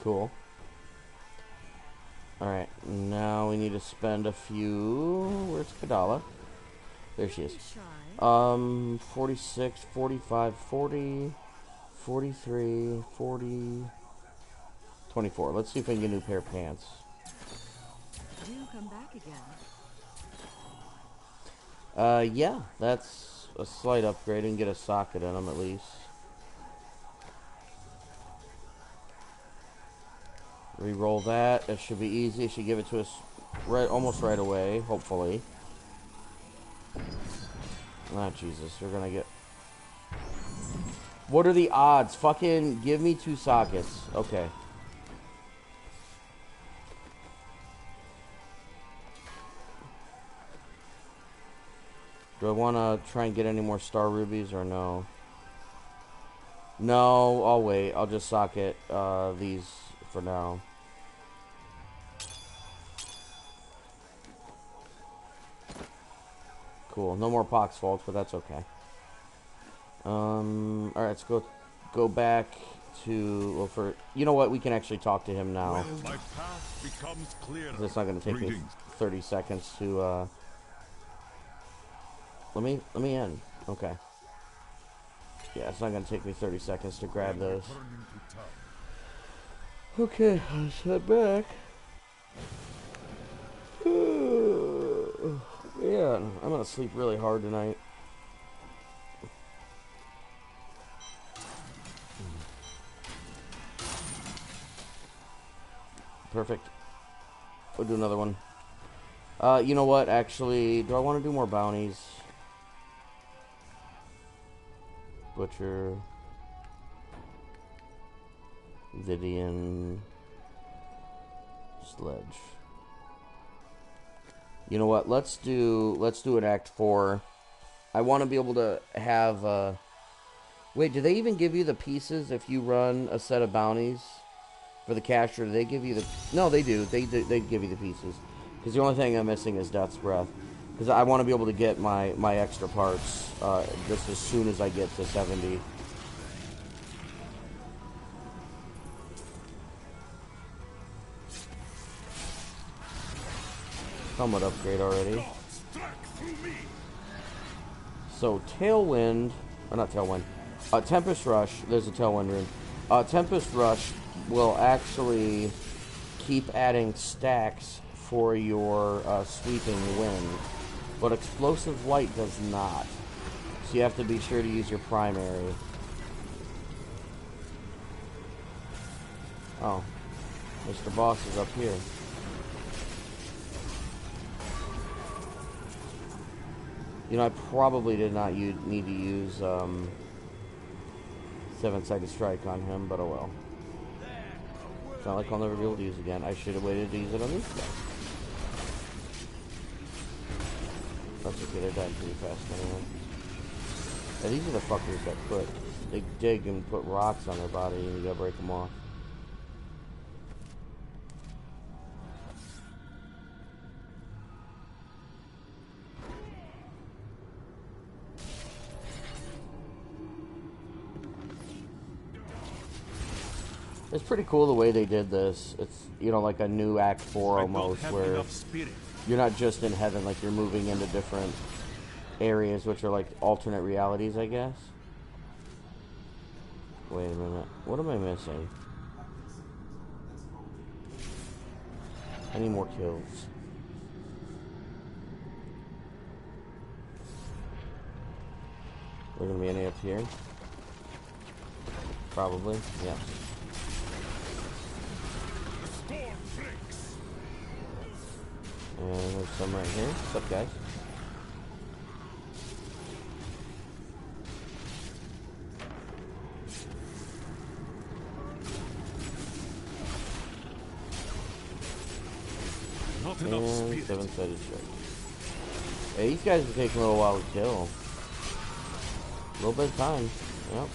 Cool. Alright, now we need to spend a few... Where's Kadala? There she is. 46, 45, 40, 43, 40, 24. Let's see if I can get a new pair of pants. Do come back again. Yeah, that's a slight upgrade and get a socket in them at least. Reroll that. It should be easy. It should give it to us almost right away, hopefully. Ah, Jesus, we're gonna get... What are the odds? Fucking give me 2 sockets. Okay. Do I want to try and get any more star rubies or no? No, I'll wait. I'll just socket these for now. Cool. No more pox faults, but that's okay. Alright, let's go go back to, well, for, you know what, we can actually talk to him now. My path becomes clearer. It's not going to take me Greetings. 30 seconds to, let me in. Okay. Yeah, it's not going to take me 30 seconds to grab those. Returning to town. Okay, let's head back. Man, I'm going to sleep really hard tonight. Perfect. We'll do another one. You know what, actually, do I want to do more bounties? Butcher. Vidian. Sledge. You know what, let's do an Act 4. I want to be able to have, wait, do they even give you the pieces if you run a set of bounties? For the cacher, do they give you the... No, they do. They give you the pieces. Because the only thing I'm missing is Death's Breath. Because I want to be able to get my extra parts just as soon as I get to 70. Helmet upgrade already. So, Tailwind... Or not Tailwind. Tempest Rush. There's a Tailwind rune. Tempest Rush will actually keep adding stacks for your sweeping wind, but Explosive Light does not. So you have to be sure to use your primary. Oh, Mr. Boss is up here. You know, I probably did not need to use Seven-Sided Strike on him, but oh well. It's not like I'll never be able to use it again. I should have waited to use it on these guys. That's okay, they're dying pretty fast anyway. Yeah, these are the fuckers that they dig and put rocks on their body and you gotta break them off. It's pretty cool the way they did this. It's, you know, like a new Act 4 almost, where you're not just in heaven, like you're moving into different areas, which are like alternate realities, I guess. Wait a minute. What am I missing? I need more kills. Are there gonna be any up here? Probably, yeah. And there's some right here. What's up, guys? Not enough And spirit. Seven-Sided Strike. Hey, these guys are taking a little while to kill. A little bit of time. Yep.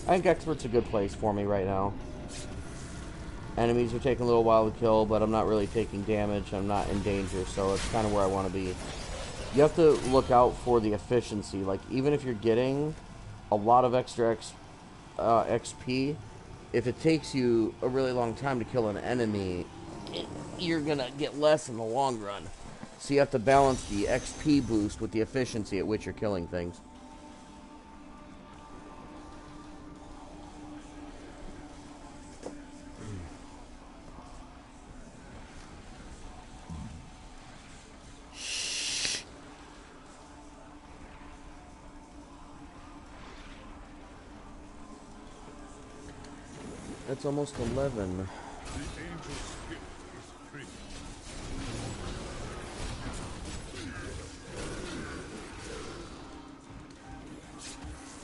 I think Expert's a good place for me right now. Enemies are taking a little while to kill, but I'm not really taking damage. I'm not in danger, so it's kind of where I want to be. You have to look out for the efficiency. Like, even if you're getting a lot of extra XP, if it takes you a really long time to kill an enemy, you're going to get less in the long run. So you have to balance the XP boost with the efficiency at which you're killing things. It's almost 11. The angel spirit is free.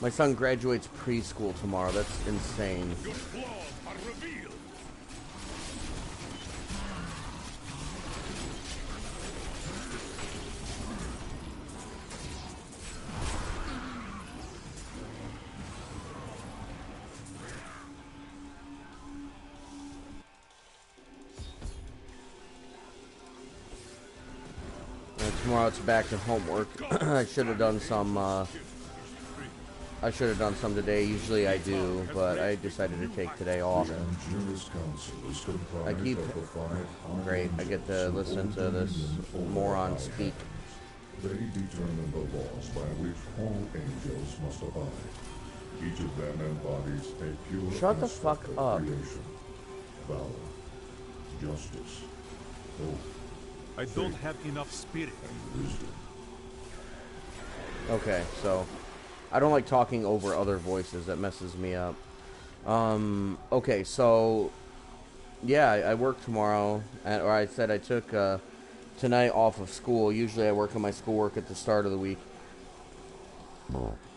My son graduates preschool tomorrow. That's insane. Your flaws are revealed. Tomorrow it's back to homework. I should have done some I should have done some today. Usually I do, but I decided to take today off. I keep... Great, I get to listen to this moron speak. They determine the laws by which all angels must abide. Each of them embodies a pure Shut the aspect fuck of up. creation, valor, justice, hope, I don't have enough spirit. and wisdom. Okay, so I don't like talking over other voices. That messes me up. Okay, so yeah, I work tomorrow, or I said I took tonight off of school. Usually I work on my schoolwork at the start of the week,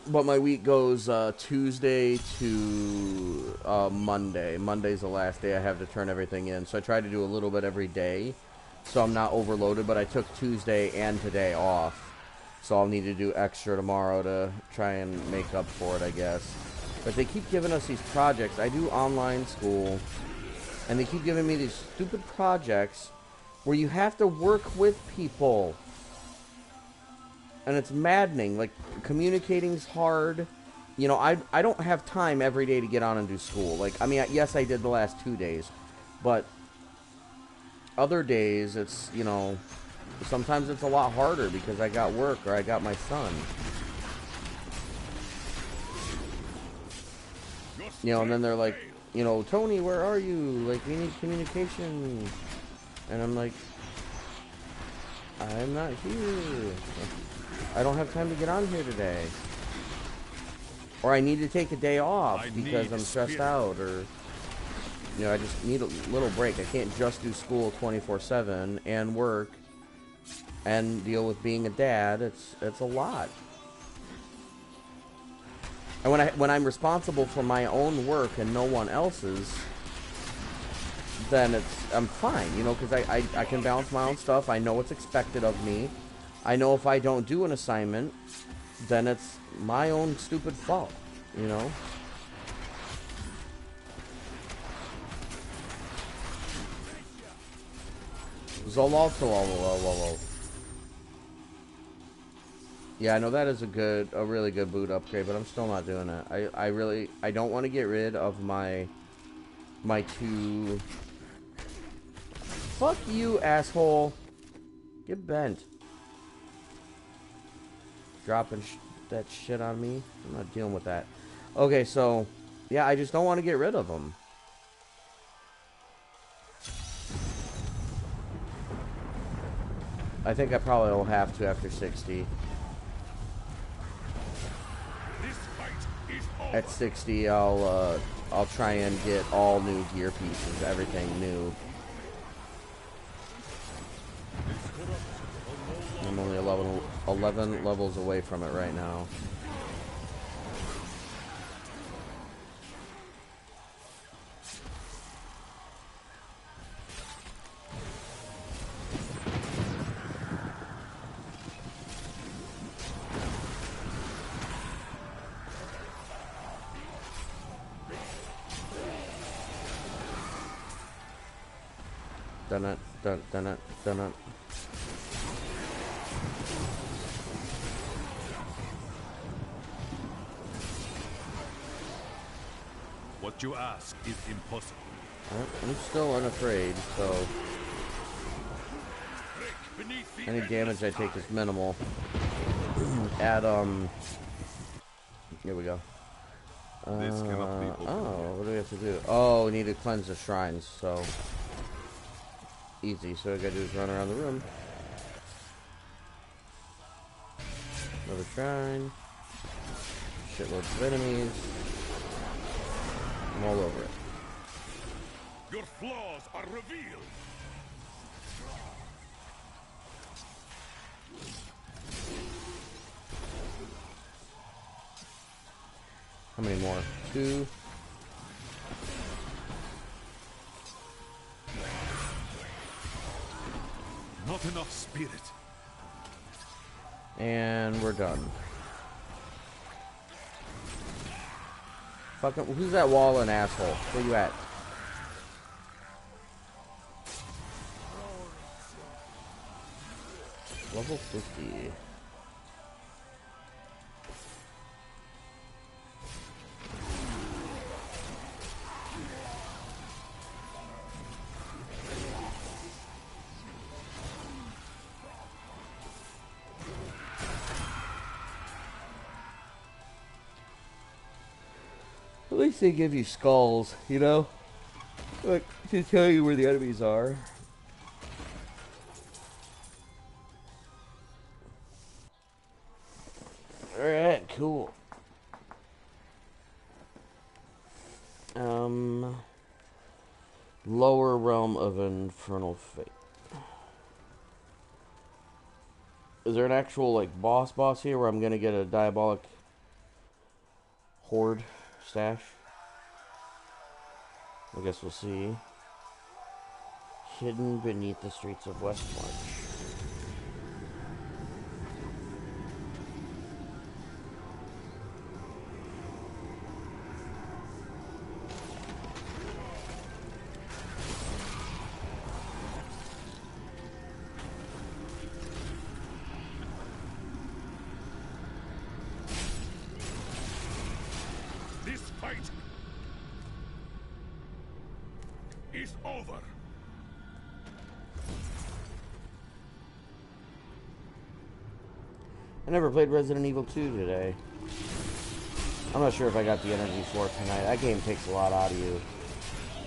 but my week goes Tuesday to Monday. Monday's the last day I have to turn everything in, so I try to do a little bit every day, so I'm not overloaded. But I took Tuesday and today off. So I'll need to do extra tomorrow to try and make up for it, I guess. But they keep giving us these projects. I do online school, and they keep giving me these stupid projects where you have to work with people. And it's maddening. Like, communicating's hard. You know, I don't have time every day to get on and do school. Like, I mean, yes, I did the last 2 days. But other days, it's, you know... Sometimes it's a lot harder because I got work or I got my son. You know, and then they're like, you know, Tony, where are you? Like, we need communication. And I'm like, I'm not here. I don't have time to get on here today. Or I need to take a day off because I'm stressed out, or... You know, I just need a little break. I can't just do school 24/7 and work and deal with being a dad. It's a lot. And when I'm responsible for my own work and no one else's, then I'm fine, you know, because I can balance my own stuff. I know what's expected of me. I know if I don't do an assignment, then it's my own stupid fault, you know. Zolololololol. Yeah, I know that is a really good boot upgrade, but I'm still not doing it. I don't want to get rid of my two... Fuck you, asshole. Get bent. Dropping that shit on me. I'm not dealing with that. Okay, so... Yeah, I just don't want to get rid of them. I think I probably will have to after 60. At 60, I'll try and get all new gear pieces, everything new. I'm only 11 levels away from it right now. Dun it, dun it, dun it. What you ask is impossible. I'm still unafraid, so any damage I take is minimal. Add here we go. This cannot be opened. Oh, what do we have to do? Oh, we need to cleanse the shrines, so easy. So all I gotta do is run around the room. Another shrine. Shitloads of enemies. I'm all over it. Your flaws are revealed. How many more? 2. Not enough spirit. And we're done. Fucking, who's that wall and asshole? Where you at? Level 50. least they give you skulls, you know? Like, to tell you where the enemies are. Alright, cool. Lower realm of infernal fate. Is there an actual, like, boss here where I'm gonna get a diabolic horde stash? I guess we'll see. Hidden beneath the streets of Westmarch. This fight is over. I never played Resident Evil 2 today. I'm not sure if I got the energy for it tonight. That game takes a lot out of you.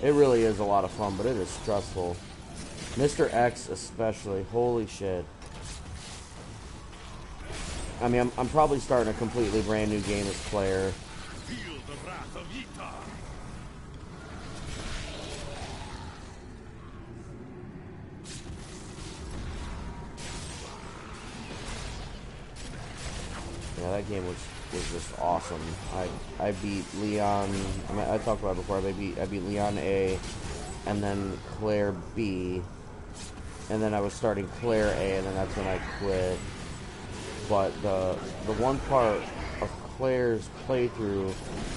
It really is a lot of fun, but it is stressful. Mr. X especially. Holy shit. I mean, I'm probably starting a completely brand new game as player. Feel the wrath of Ita. Yeah, that game was just awesome. I beat Leon. I mean, I talked about it before. I beat Leon A, and then Claire B, and then I was starting Claire A, and then that's when I quit. But the one part of Claire's playthrough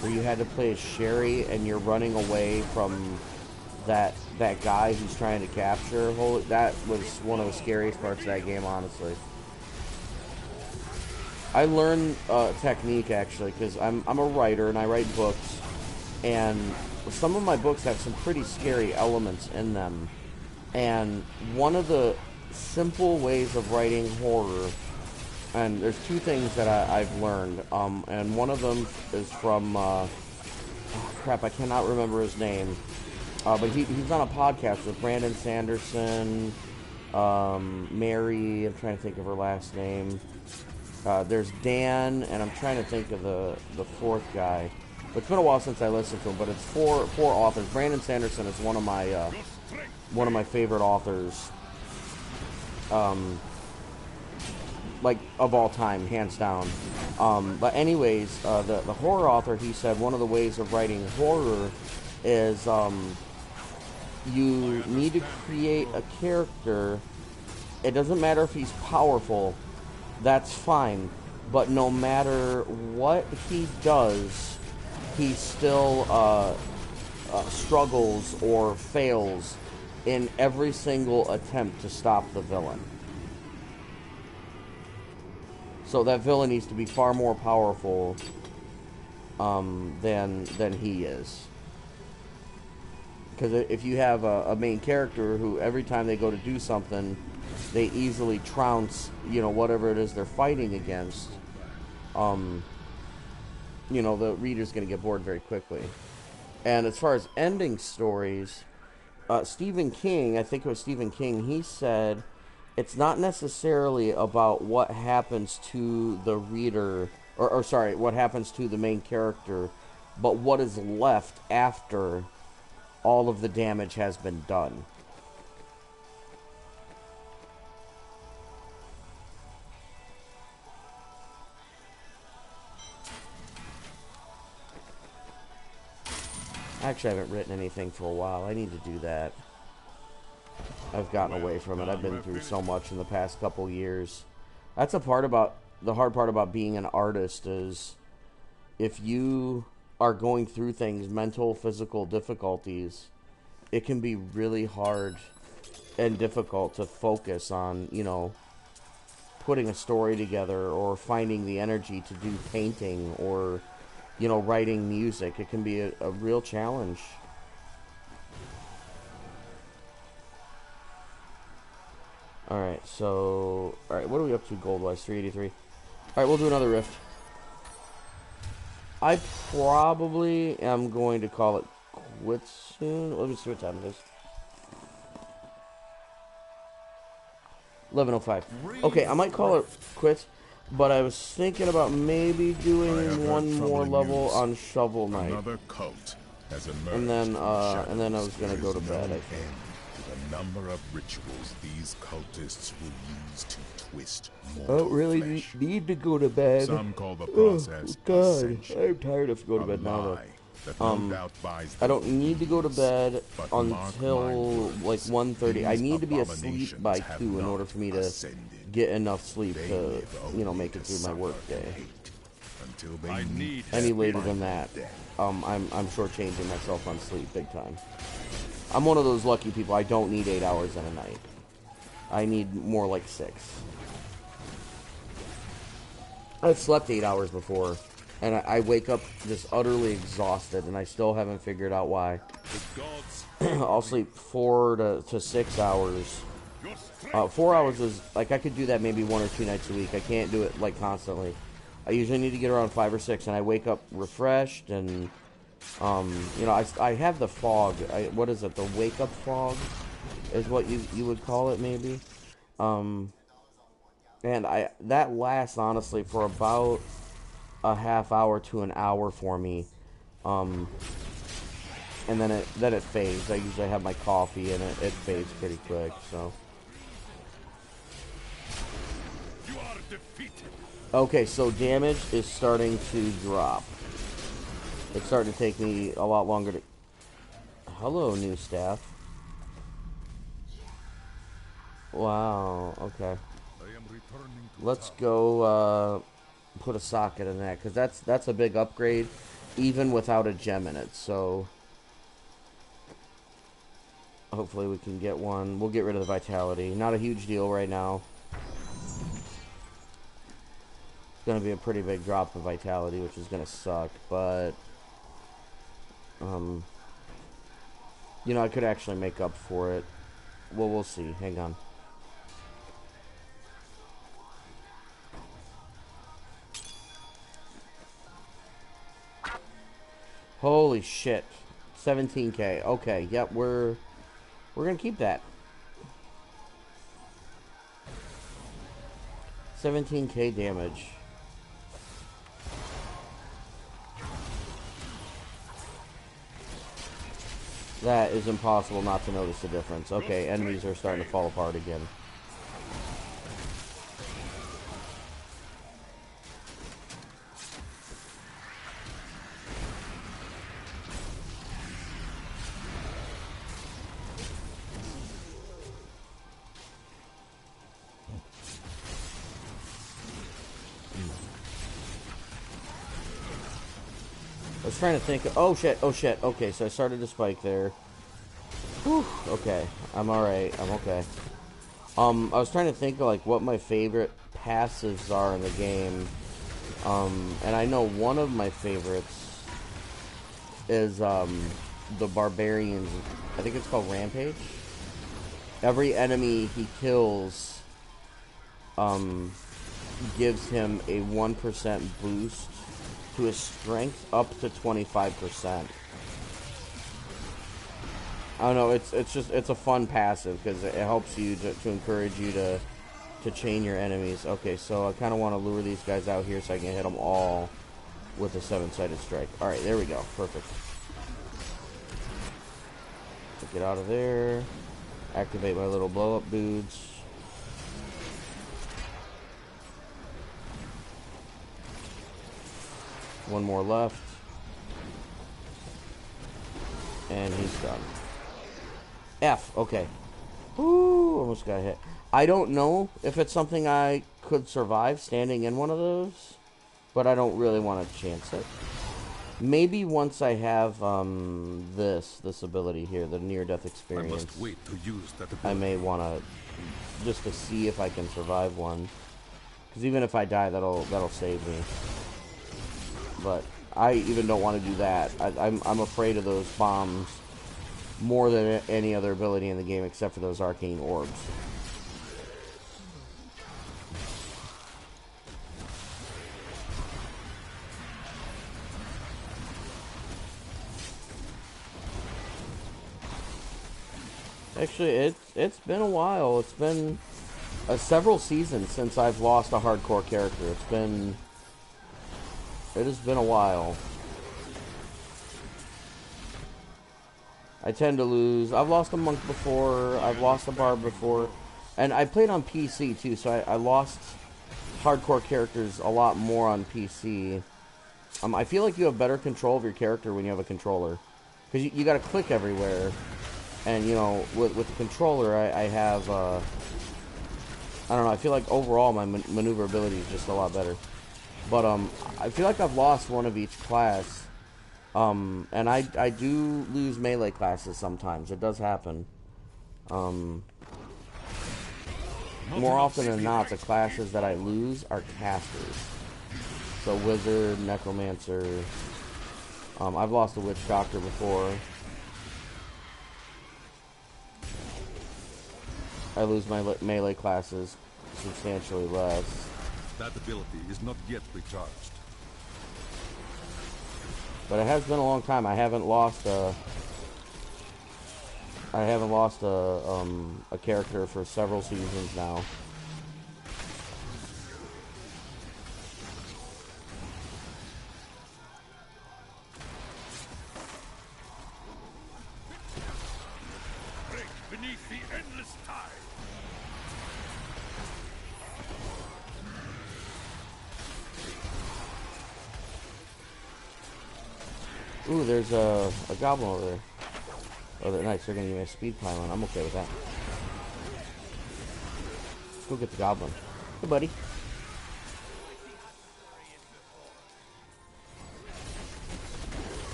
where you had to play as Sherry and you're running away from that guy who's trying to capture, that was one of the scariest parts of that game, honestly. I learned technique, actually, because I'm a writer and I write books, and some of my books have some pretty scary elements in them. And one of the simple ways of writing horror, and there's two things that I've learned, and one of them is from, crap, I cannot remember his name, but he's on a podcast with Brandon Sanderson, Mary, I'm trying to think of her last name. There's Dan, and I'm trying to think of the fourth guy. But it's been a while since I listened to him, but it's four authors. Brandon Sanderson is one of my favorite authors, like of all time, hands down. But anyways, the horror author, he said one of the ways of writing horror is you need to create a character. It doesn't matter if he's powerful. That's fine, but no matter what he does, he still struggles or fails in every single attempt to stop the villain. So that villain needs to be far more powerful than he is. Because if you have a main character who every time they go to do something, they easily trounce, whatever it is they're fighting against, the reader's going to get bored very quickly. And as far as ending stories, Stephen King, I think it was Stephen King, he said it's not necessarily about what happens to the reader, or what happens to the main character, but what is left after all of the damage has been done. Actually, I haven't written anything for a while. I need to do that. I've gotten away from it. I've been through so much in the past couple years. That's the hard part about being an artist is if you are going through things, mental, physical difficulties, it can be really hard and difficult to focus on, putting a story together or finding the energy to do painting or writing music. It can be a real challenge. Alright, what are we up to gold-wise? 383. Alright, we'll do another rift. I probably am going to call it quits soon. Let me see what time it is. 11:05. Okay, I might call it quits, but I was thinking about maybe doing one more level on Shovel Knight. Another cult has emerged And then from the I was shadows. gonna There go is to bed, no I think. end to the number of rituals these cultists will use to twist mortal flesh. need to go to bed. Some call the process God, ascension. I'm tired of going to A bed now, though. lie that no doubt buys I them don't need to go to ease. bed But mark my until words, like 1:30. I these need to be asleep abominations by have 2 in not order for me to ascended. get enough sleep They to, live you know, only make it to through my suffer work day. hate until they I meet need Any later their than that, death. I'm shortchanging myself on sleep big time. I'm one of those lucky people. I don't need 8 hours in a night. I need more like 6. I've slept 8 hours before, and I wake up just utterly exhausted, and I still haven't figured out why. the gods. I'll sleep 4 to 6 hours. 4 hours is, like, I could do that maybe 1 or 2 nights a week. I can't do it, like, constantly. I usually need to get around 5 or 6, and I wake up refreshed, and, you know, I have the fog. What is it? The wake-up fog is what you would call it, maybe. And that lasts, honestly, for about a half hour to an hour for me. And then it fades. I usually have my coffee, and it fades pretty quick, so. You are defeated. Okay, so damage is starting to drop. It's starting to take me a lot longer to... Hello, new staff. Wow, okay. I am returning to Let's town. go put a socket in that, because that's a big upgrade, even without a gem in it, so... Hopefully we can get one. We'll get rid of the vitality. Not a huge deal right now. It's going to be a pretty big drop of vitality, which is going to suck, but... you know, I could actually make up for it. Well, we'll see. Hang on. Holy shit. 17k. Okay, yep, we're gonna keep that. 17k damage. That is impossible not to notice the difference. Okay, enemies are starting to fall apart again. I was trying to think. Oh shit, oh shit. Okay, so I started to spike there. Whew, okay, I'm alright. I'm okay. I was trying to think of, like, what my favorite passives are in the game. And I know one of my favorites is, the Barbarian's, I think it's called Rampage. Every enemy he kills, gives him a 1% boost to his strength up to 25%. I don't know, it's a fun passive because it helps you to encourage you to chain your enemies. Okay, so I kind of want to lure these guys out here so I can hit them all with a 7-sided strike. Alright, there we go. Perfect. Get out of there. Activate my little blow-up dudes. One more left. And he's done. F, okay. Ooh, almost got hit. I don't know if it's something I could survive standing in one of those, but I don't really want to chance it. Maybe once I have this ability here, the near-death I experience, must wait to use that I ability. may want to, just to see if I can survive one. Because even if I die, that'll save me. But I even don't want to do that. I'm afraid of those bombs more than any other ability in the game, except for those arcane orbs. Actually, it's been a while. It's been several seasons since I've lost a hardcore character. It has been a while. I tend to lose. I've lost a monk before. I've lost a bard before. And I played on PC too, so I lost hardcore characters a lot more on PC. I feel like you have better control of your character when you have a controller. Because you got to click everywhere. And, you know, with the controller, I have, I don't know, I feel like overall my maneuverability is just a lot better. But, I feel like I've lost one of each class. And I do lose melee classes sometimes. It does happen. More often than not, the classes that I lose are casters. So wizard, necromancer. I've lost a witch doctor before. I lose my melee classes substantially less. That ability is not yet recharged. But it has been a long time. I haven't lost a character for several seasons now. Break beneath the endless tide. Ooh, there's a goblin over there. Oh, they're nice. They're gonna give me a speed pylon. I'm okay with that. Let's go get the goblin. Hey, buddy.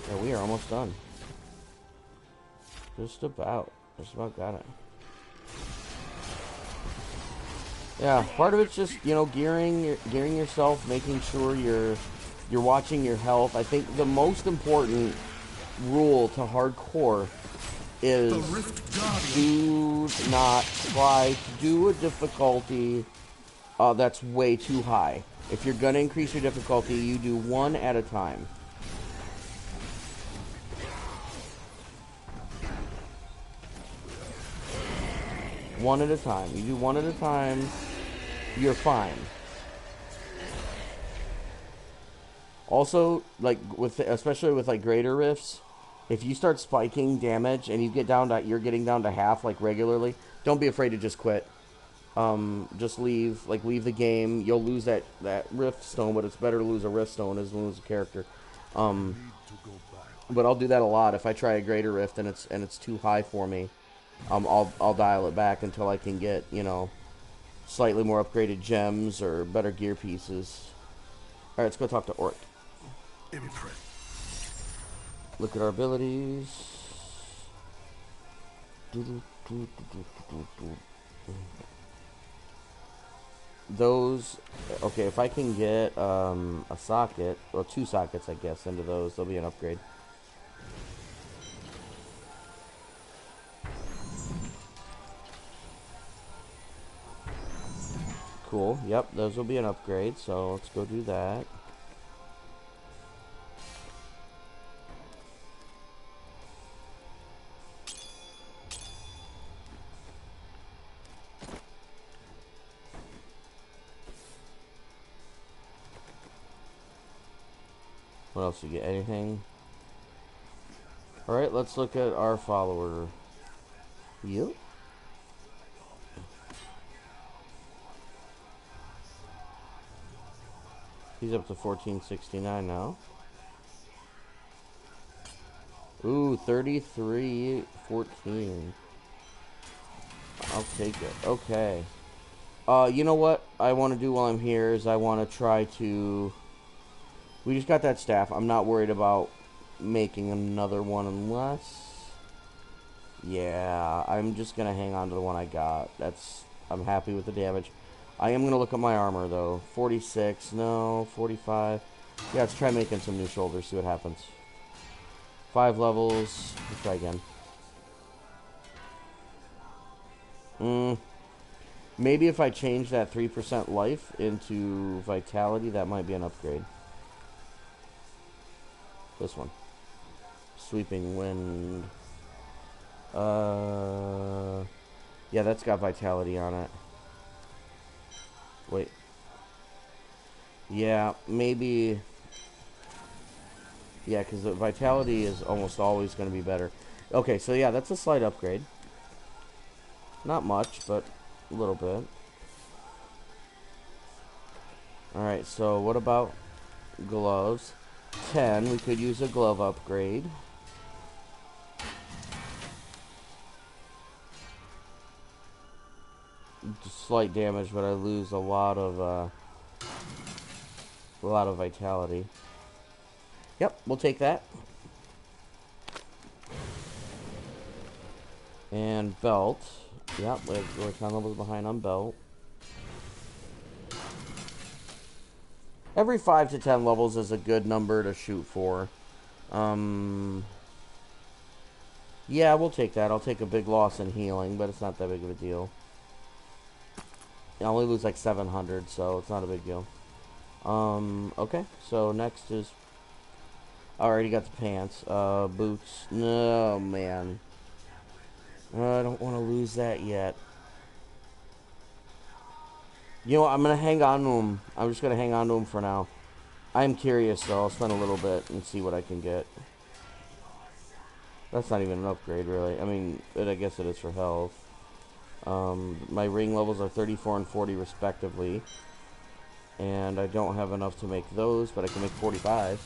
Yeah, we are almost done. Just about got it. Yeah, part of it's just, you know, gearing yourself, making sure you're watching your health. I think the most important rule to hardcore is do not try to do a difficulty that's way too high. If you're going to increase your difficulty, you do one at a time. One at a time. You do one at a time, you're fine. Also, like especially with like greater rifts, if you start spiking damage and you're getting down to half like regularly, don't be afraid to just quit. Just leave the game. You'll lose that rift stone, but it's better to lose a rift stone than lose a character. But I'll do that a lot if I try a greater rift and it's too high for me. I'll dial it back until I can get, you know, slightly more upgraded gems or better gear pieces. All right, let's go talk to Orc. Look at our abilities. Those, okay, if I can get a socket, well, 2 sockets, I guess, into those, there'll be an upgrade. Cool, yep, those will be an upgrade, so let's go do that. What else you get? Anything? Alright, let's look at our follower. You? He's up to 1469 now. Ooh, 3314. I'll take it. Okay. You know what I want to do while I'm here is I want to try to... We just got that staff. I'm not worried about making another one unless... Yeah, I'm just going to hang on to the one I got. I'm happy with the damage. I am going to look at my armor, though. 46, no, 45. Yeah, let's try making some new shoulders, see what happens. 5 levels. Let's try again. Maybe if I change that 3% life into vitality, that might be an upgrade. This one. Sweeping wind. Yeah, that's got vitality on it. Wait. Yeah, maybe... Yeah, because the vitality is almost always going to be better. Okay, so yeah, that's a slight upgrade. Not much, but a little bit. Alright, so what about gloves? 10, we could use a glove upgrade. Slight damage, but I lose a lot of vitality. Yep, we'll take that. And belt. Yep, we're 10 levels behind on belt. Every 5 to 10 levels is a good number to shoot for. Yeah, we'll take that. I'll take a big loss in healing, but it's not that big of a deal. I only lose like 700, so it's not a big deal. Okay, so next is... I already got the pants. Boots. No, man. I don't want to lose that yet. You know what? I'm going to hang on to them. I'm just going to hang on to them for now. I'm curious, though. I'll spend a little bit and see what I can get. That's not even an upgrade, really. I mean, I guess it is for health. My ring levels are 34 and 40, respectively. And I don't have enough to make those, but I can make 45.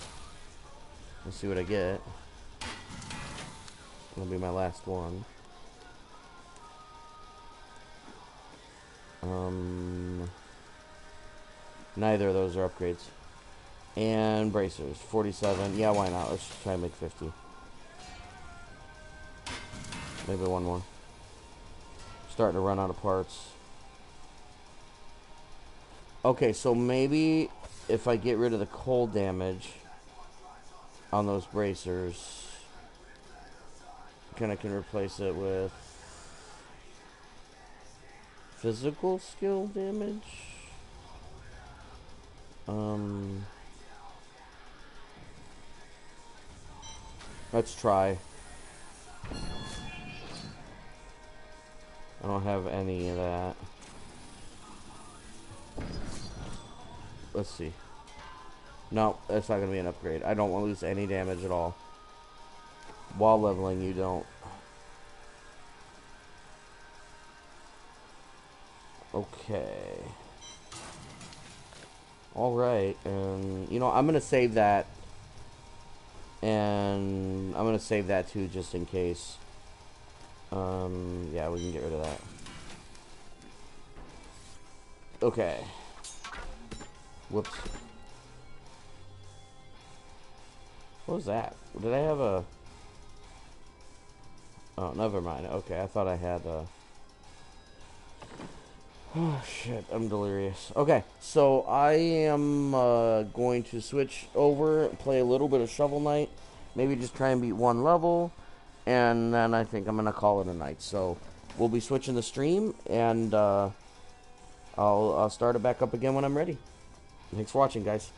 Let's see what I get. That'll be my last one. Neither of those are upgrades. And bracers, 47. Yeah, why not? Let's try and make 50. Maybe one more. Starting to run out of parts. Okay, so maybe if I get rid of the cold damage on those bracers, I can replace it with physical skill damage. Let's try. I don't have any of that. Let's see. No, that's not going to be an upgrade. I don't want to lose any damage at all. While leveling, you don't. Okay. Alright, and you know, I'm going to save that. And I'm going to save that too, just in case. Yeah, we can get rid of that. Okay. Whoops. What was that? Did I have a... Oh, never mind. Okay, I thought I had a... Oh, shit. I'm delirious. Okay, so I am going to switch over, play a little bit of Shovel Knight. Maybe just try and beat one level. And then I think I'm going to call it a night. So we'll be switching the stream, and I'll start it back up again when I'm ready. Thanks for watching, guys.